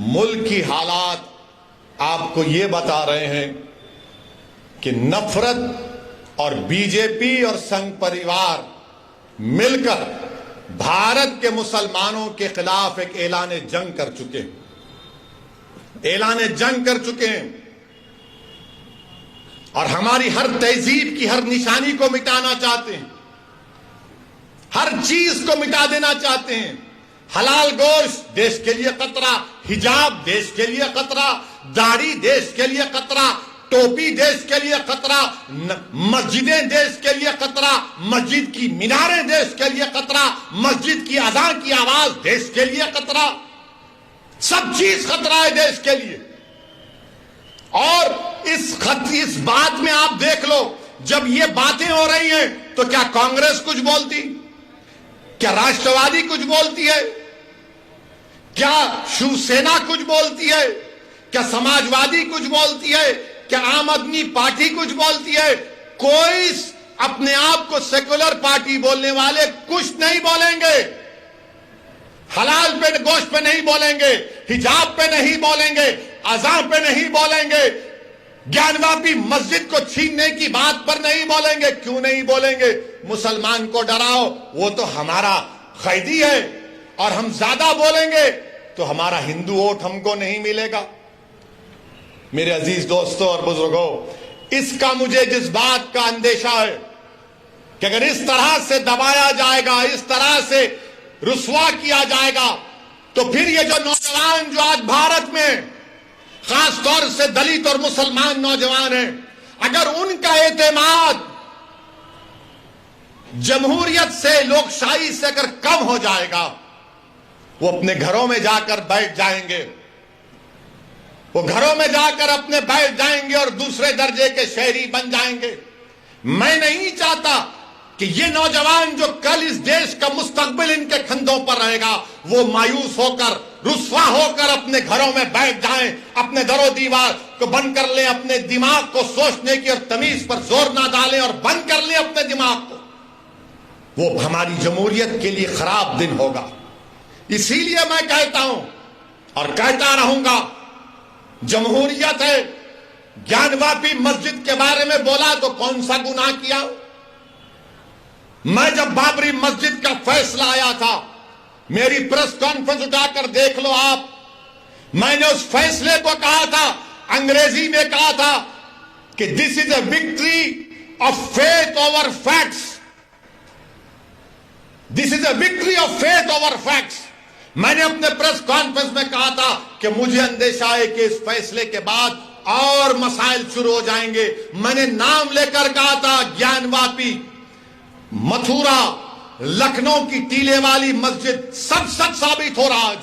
Speaker 5: मुल्क की हालात आपको ये बता रहे हैं कि नफरत और बीजेपी और संघ परिवार मिलकर भारत के मुसलमानों के खिलाफ एक ऐलान जंग कर चुके हैं, ऐलान जंग कर चुके हैं। और हमारी हर तहजीब की हर निशानी को मिटाना चाहते हैं, हर चीज को मिटा देना चाहते हैं। हलाल गोश्त देश के लिए खतरा, हिजाब देश के लिए खतरा, दाढ़ी देश के लिए खतरा, टोपी देश के लिए खतरा, मस्जिदें देश के लिए खतरा, मस्जिद की मीनारें देश के लिए खतरा, मस्जिद की अज़ान की आवाज देश के लिए खतरा, सब चीज खतरा है देश के लिए। और इस बात में आप देख लो, जब ये बातें हो रही हैं तो क्या कांग्रेस कुछ बोलती, क्या राष्ट्रवादी कुछ बोलती है, क्या शिवसेना कुछ बोलती है, क्या समाजवादी कुछ बोलती है, क्या आम आदमी पार्टी कुछ बोलती है? कोई अपने आप को सेकुलर पार्टी बोलने वाले कुछ नहीं बोलेंगे। हलाल पे गोश्त पे नहीं बोलेंगे, हिजाब पे नहीं बोलेंगे, अज़ान पे नहीं बोलेंगे, ज्ञानवापी मस्जिद को छीनने की बात पर नहीं बोलेंगे। क्यों नहीं बोलेंगे? मुसलमान को डराओ, वो तो हमारा कैदी है, और हम ज्यादा बोलेंगे तो हमारा हिंदू वोट हमको नहीं मिलेगा। मेरे अजीज दोस्तों और बुजुर्गों, इसका मुझे जिस बात का अंदेशा है कि अगर इस तरह से दबाया जाएगा, इस तरह से रुसवा किया जाएगा, तो फिर ये जो नौजवान जो आज भारत में खास तौर से दलित और मुसलमान नौजवान हैं, अगर उनका एतमाद जमहूरियत से, लोकशाही से अगर कम हो जाएगा, वो अपने घरों में जाकर बैठ जाएंगे, वो घरों में जाकर अपने बैठ जाएंगे और दूसरे दर्जे के शहरी बन जाएंगे। मैं नहीं चाहता कि ये नौजवान जो कल इस देश का मुस्तकबिल इनके कंधों पर रहेगा, वो मायूस होकर, रुस्वा होकर अपने घरों में बैठ जाएं, अपने दरो दीवार को बंद कर लें, अपने दिमाग को सोचने की और तमीज पर जोर ना डालें और बंद कर लें अपने दिमाग को। वो हमारी जमहूरियत के लिए खराब दिन होगा। इसीलिए मैं कहता हूं और कहता रहूंगा, जमहूरियत है। ज्ञानवापी मस्जिद के बारे में बोला तो कौन सा गुनाह किया? मैं जब बाबरी मस्जिद का फैसला आया था, मेरी प्रेस कॉन्फ्रेंस उठाकर देख लो आप, मैंने उस फैसले को कहा था, अंग्रेजी में कहा था कि this is a victory of faith over facts, this is a victory of faith over facts. मैंने अपने प्रेस कॉन्फ्रेंस में कहा था कि मुझे अंदेशा है कि इस फैसले के बाद और मसाइल शुरू हो जाएंगे। मैंने नाम लेकर कहा था, ज्ञानवापी, मथुरा, लखनऊ की टीले वाली मस्जिद, सब सच साबित हो रहा आज।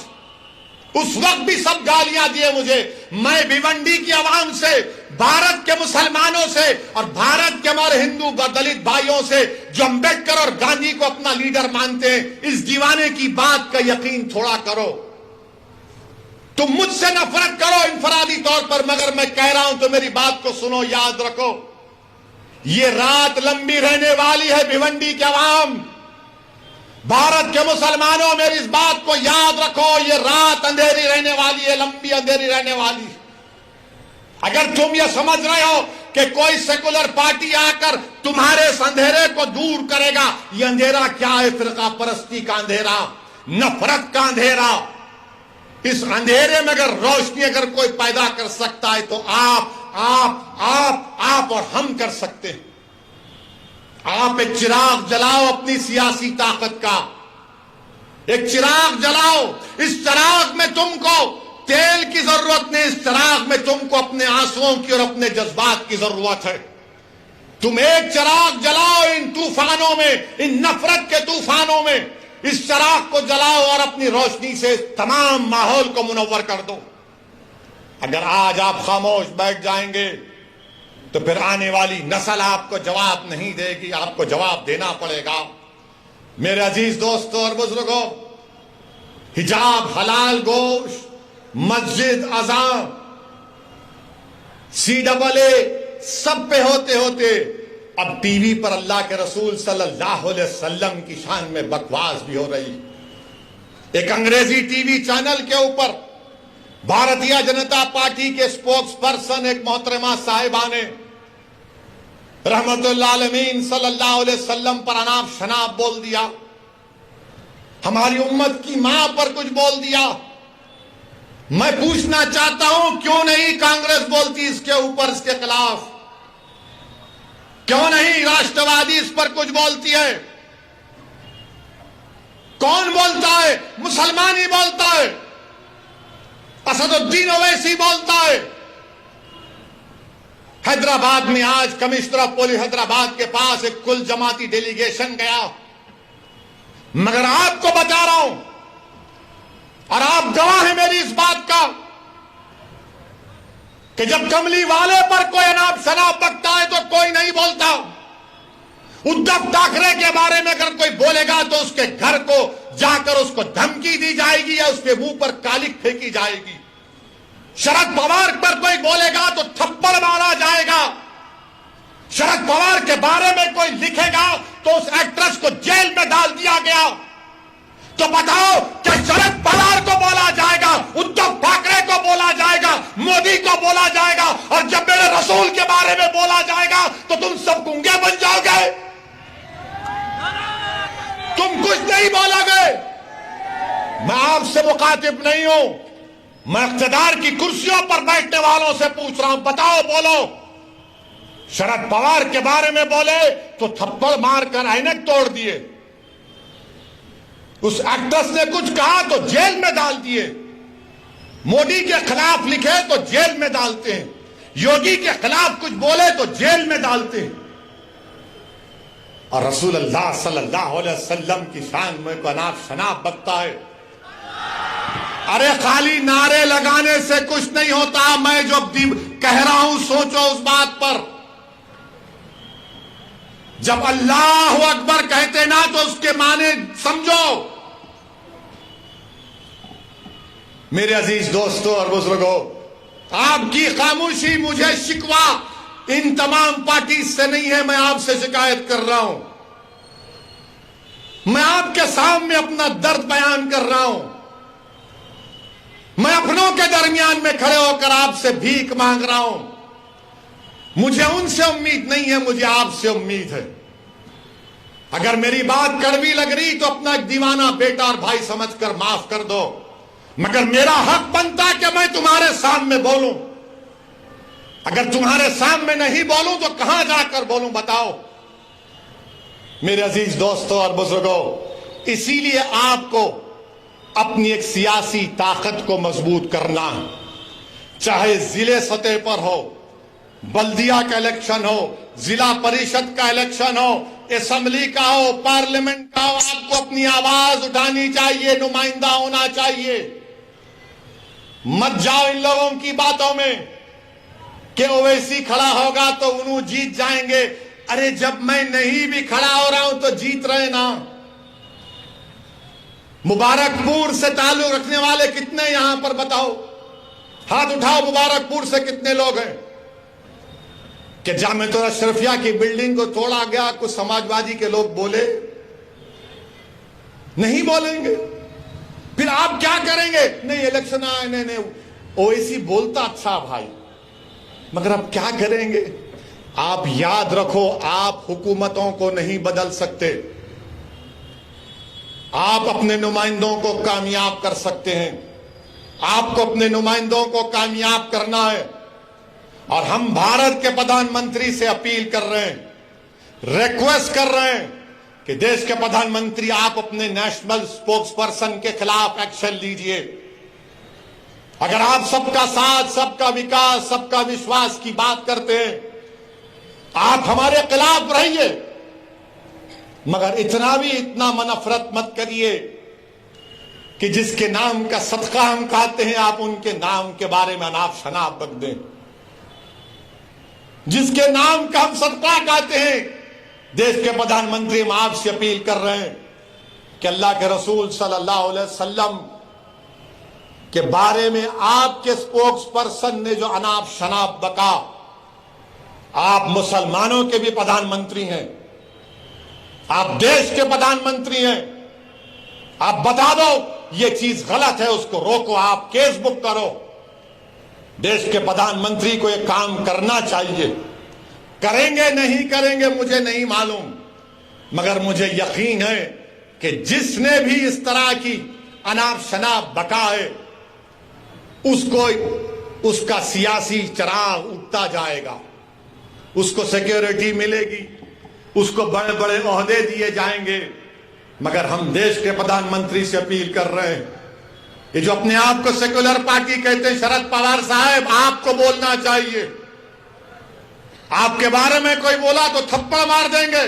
Speaker 5: उस वक्त भी सब गालियां दिए मुझे। मैं भिवंडी की आवाम से, भारत के मुसलमानों से और भारत के हमारे हिंदू व दलित भाइयों से जो अंबेडकर और गांधी को अपना लीडर मानते हैं, इस दीवाने की बात का यकीन थोड़ा करो। तुम मुझसे नफरत करो इंफरादी तौर पर, मगर मैं कह रहा हूं तो मेरी बात को सुनो, याद रखो, ये रात लंबी रहने वाली है। भिवंडी के अवाम, भारत के मुसलमानों, मेरी इस बात को याद रखो, ये रात अंधेरी रहने वाली है, लंबी अंधेरी रहने वाली है। अगर तुम ये समझ रहे हो कि कोई सेकुलर पार्टी आकर तुम्हारे इस अंधेरे को दूर करेगा, ये अंधेरा क्या है? फिरका परस्ती का अंधेरा, नफरत का अंधेरा। इस अंधेरे में अगर रोशनी अगर कोई पैदा कर सकता है तो आप और हम कर सकते हैं। आप एक चिराग जलाओ अपनी सियासी ताकत का, एक चिराग जलाओ। इस चिराग में तुमको तेल की जरूरत नहीं, इस चिराग में तुमको अपने आंसुओं की और अपने जज्बात की जरूरत है। तुम एक चिराग जलाओ इन तूफानों में, इन नफरत के तूफानों में, इस चिराग को जलाओ और अपनी रोशनी से तमाम माहौल को मुनव्वर कर दो। अगर आज आप खामोश बैठ जाएंगे तो फिर आने वाली नस्ल आपको जवाब नहीं देगी, आपको जवाब देना पड़ेगा। मेरे अजीज दोस्तों और बुजुर्गों, हिजाब, हलाल गोश्त, मस्जिद, अज़ान, CAA सब पे होते होते अब टीवी पर अल्लाह के रसूल सल्लल्लाहु अलैहि वसल्लम की शान में बकवास भी हो रही। एक अंग्रेजी टीवी चैनल के ऊपर भारतीय जनता पार्टी के स्पोक्स पर्सन एक मोहतरमा साहिबा ने रहमतुल्लाह अलमीन सल्लल्लाहु अलैहि वसल्लम पर अनाप शनाप बोल दिया, हमारी उम्मत की मां पर कुछ बोल दिया। मैं पूछना चाहता हूं क्यों नहीं कांग्रेस बोलती इसके ऊपर, इसके खिलाफ? क्यों नहीं राष्ट्रवादी इस पर कुछ बोलती है? कौन बोलता है? मुसलमान ही बोलता है, असदुद्दीन ओवैसी बोलता है। हैदराबाद में आज कमिश्नर ऑफ पुलिस हैदराबाद के पास एक कुल जमाती डेलीगेशन गया, मगर आपको बता रहा हूं और आप गवाह हैं मेरी इस बात का कि जब कमली वाले पर कोई अनाप शनाप बकता है तो कोई नहीं बोलता। उद्धव ठाकरे के बारे में अगर कोई बोलेगा तो उसके घर को जाकर उसको धमकी दी जाएगी या उसके मुंह पर कालिक फेंकी जाएगी। शरद पवार पर कोई बोलेगा तो थप्पड़ मारा जाएगा। शरद पवार के बारे में कोई लिखेगा तो उस एक्ट्रेस को जेल में डाल दिया गया। तो बताओ क्या शरद पवार को बोला जाएगा, उद्धव ठाकरे को बोला जाएगा, मोदी को बोला जाएगा, और जब मेरे रसूल के बारे में बोला जाएगा तो तुम सब गूंगे बन जाओगे, तुम कुछ नहीं बोलोगे। मैं आपसे मुखातिब नहीं हूं, मैं इख्तिदार की कुर्सियों पर बैठने वालों से पूछ रहा हूं, बताओ, बोलो। शरद पवार के बारे में बोले तो थप्पड़ मारकर ऐनक तोड़ दिए, उस एक्ट्रेस ने कुछ कहा तो जेल में डाल दिए, मोदी के खिलाफ लिखे तो जेल में डालते हैं, योगी के खिलाफ कुछ बोले तो जेल में डालते हैं, और रसूल अल्लाह सल्लल्लाहु अलैहि वसल्लम की शान में को अनाप शनाप बकता है। अरे खाली नारे लगाने से कुछ नहीं होता। मैं जो कह रहा हूं सोचो उस बात पर। जब अल्लाह अकबर कहते ना तो उसके माने समझो। मेरे अजीज दोस्तों और बुजुर्गों, आपकी खामोशी मुझे शिकवा इन तमाम पार्टी से नहीं है, मैं आपसे शिकायत कर रहा हूं। मैं आपके सामने अपना दर्द बयान कर रहा हूं। मैं अपनों के दरमियान में खड़े होकर आपसे भीख मांग रहा हूं। मुझे उनसे उम्मीद नहीं है, मुझे आपसे उम्मीद है। अगर मेरी बात कड़वी लग रही तो अपना एक दीवाना बेटा और भाई समझकर माफ कर दो, मगर मेरा हक बनता कि मैं तुम्हारे सामने बोलूं। अगर तुम्हारे सामने नहीं बोलूं तो कहां जाकर बोलूं, बताओ। मेरे अजीज दोस्तों और बुजुर्गों, इसीलिए आपको अपनी एक सियासी ताकत को मजबूत करना है, चाहे जिले सतह पर हो, बल्दिया का इलेक्शन हो, जिला परिषद का इलेक्शन हो, असेंबली का हो, पार्लियामेंट का हो। आपको अपनी आवाज उठानी चाहिए, नुमाइंदा होना चाहिए। मत जाओ इन लोगों की बातों में कि ओवैसी खड़ा होगा तो उन्होंने जीत जाएंगे। अरे जब मैं नहीं भी खड़ा हो रहा हूं तो जीत रहे ना। मुबारकपुर से ताल्लुक रखने वाले कितने यहां पर बताओ, हाथ उठाओ। मुबारकपुर से कितने लोग हैं कि जामिया अशरफिया की बिल्डिंग को तोड़ा गया, कुछ समाजवादी के लोग बोले? नहीं बोलेंगे। फिर आप क्या करेंगे? नहीं इलेक्शन आए, नहीं ओवैसी बोलता अच्छा भाई, मगर अब क्या करेंगे? आप याद रखो, आप हुकूमतों को नहीं बदल सकते, आप अपने नुमाइंदों को कामयाब कर सकते हैं। आपको अपने नुमाइंदों को कामयाब करना है। और हम भारत के प्रधानमंत्री से अपील कर रहे हैं, रिक्वेस्ट कर रहे हैं कि देश के प्रधानमंत्री आप अपने नेशनल स्पोक्स पर्सन के खिलाफ एक्शन लीजिए। अगर आप सबका साथ, सबका विकास, सबका विश्वास की बात करते हैं, आप हमारे खिलाफ रहिए, मगर इतना नफरत मत करिए कि जिसके नाम का सदका हम खाते हैं आप उनके नाम के बारे में अनाप शनाप बक दें। जिसके नाम का हम सदका खाते हैं, देश के प्रधानमंत्री हम आपसे अपील कर रहे हैं कि अल्लाह के रसूल सल्लल्लाहु अलैहि वसल्लम के बारे में आपके स्पोक्स पर्सन ने जो अनाप शनाप बका, आप मुसलमानों के भी प्रधानमंत्री हैं, आप देश के प्रधानमंत्री हैं, आप बता दो ये चीज गलत है, उसको रोको, आप केस बुक करो। देश के प्रधानमंत्री को यह काम करना चाहिए। करेंगे नहीं करेंगे मुझे नहीं मालूम, मगर मुझे यकीन है कि जिसने भी इस तरह की अनाप शनाप बका है उसको उसका सियासी चराग उठता जाएगा, उसको सिक्योरिटी मिलेगी, उसको बड़े बड़े ओहदे दिए जाएंगे। मगर हम देश के प्रधानमंत्री से अपील कर रहे हैं, ये जो अपने आप को सेक्युलर पार्टी कहते हैं, शरद पवार साहब आपको बोलना चाहिए। आपके बारे में कोई बोला तो थप्पड़ मार देंगे।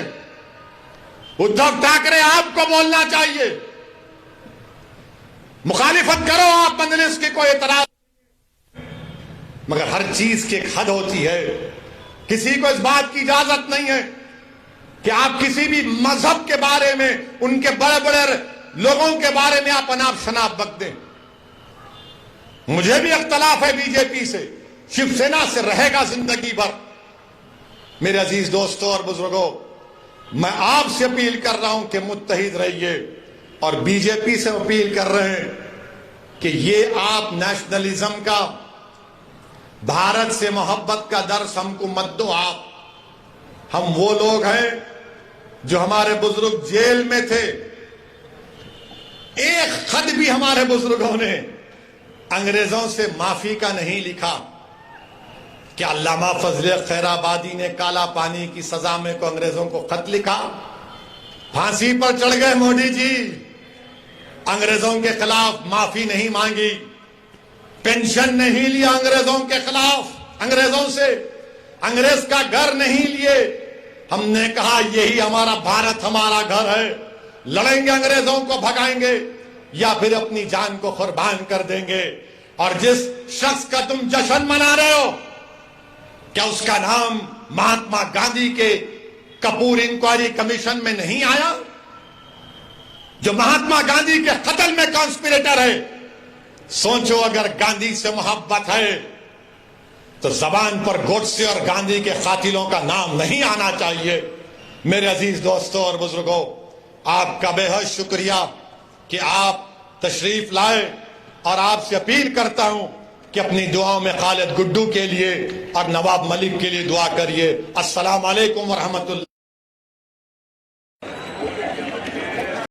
Speaker 5: उद्धव ठाकरे आपको बोलना चाहिए, मुखालिफत करो आप मजलिस की, कोई एतराज, मगर हर चीज की एक हद होती है। किसी को इस बात की इजाजत नहीं है कि आप किसी भी मजहब के बारे में, उनके बड़े बड़े लोगों के बारे में आप अनाप शनाप बक दें। मुझे भी इख्तलाफ है बीजेपी से, शिवसेना से रहेगा जिंदगी भर। मेरे अजीज दोस्तों और बुजुर्गों, मैं आपसे अपील कर रहा हूं कि मुत्तहिद रहिए, और बीजेपी से अपील कर रहे हैं कि ये आप नेशनलिज्म का, भारत से मोहब्बत का दर्स हमको मत दो। आप, हम वो लोग हैं जो हमारे बुजुर्ग जेल में थे, एक खत भी हमारे बुजुर्गों ने अंग्रेजों से माफी का नहीं लिखा। क्या अल्लामा फजले खैराबादी ने काला पानी की सजा में को अंग्रेजों को खत लिखा? फांसी पर चढ़ गए मोदी जी, अंग्रेजों के खिलाफ माफी नहीं मांगी, पेंशन नहीं लिया अंग्रेजों के खिलाफ, अंग्रेजों से अंग्रेज का घर नहीं लिए। हमने कहा यही हमारा भारत, हमारा घर है, लड़ेंगे, अंग्रेजों को भगाएंगे या फिर अपनी जान को कुर्बान कर देंगे। और जिस शख्स का तुम जश्न मना रहे हो, क्या उसका नाम महात्मा गांधी के कपूर इंक्वायरी कमीशन में नहीं आया, जो महात्मा गांधी के कत्ल में कॉन्स्पिरेटर है? सोचो, अगर गांधी से मोहब्बत है तो जबान पर गोडसे और गांधी के कातिलों का नाम नहीं आना चाहिए। मेरे अजीज दोस्तों और बुजुर्गों, आपका बेहद शुक्रिया कि आप तशरीफ लाए, और आपसे अपील करता हूं कि अपनी दुआओं में खालिद गुड्डू के लिए और नवाब मलिक के लिए दुआ करिए। अस्सलाम वालेकुम व रहमतुल्लाह।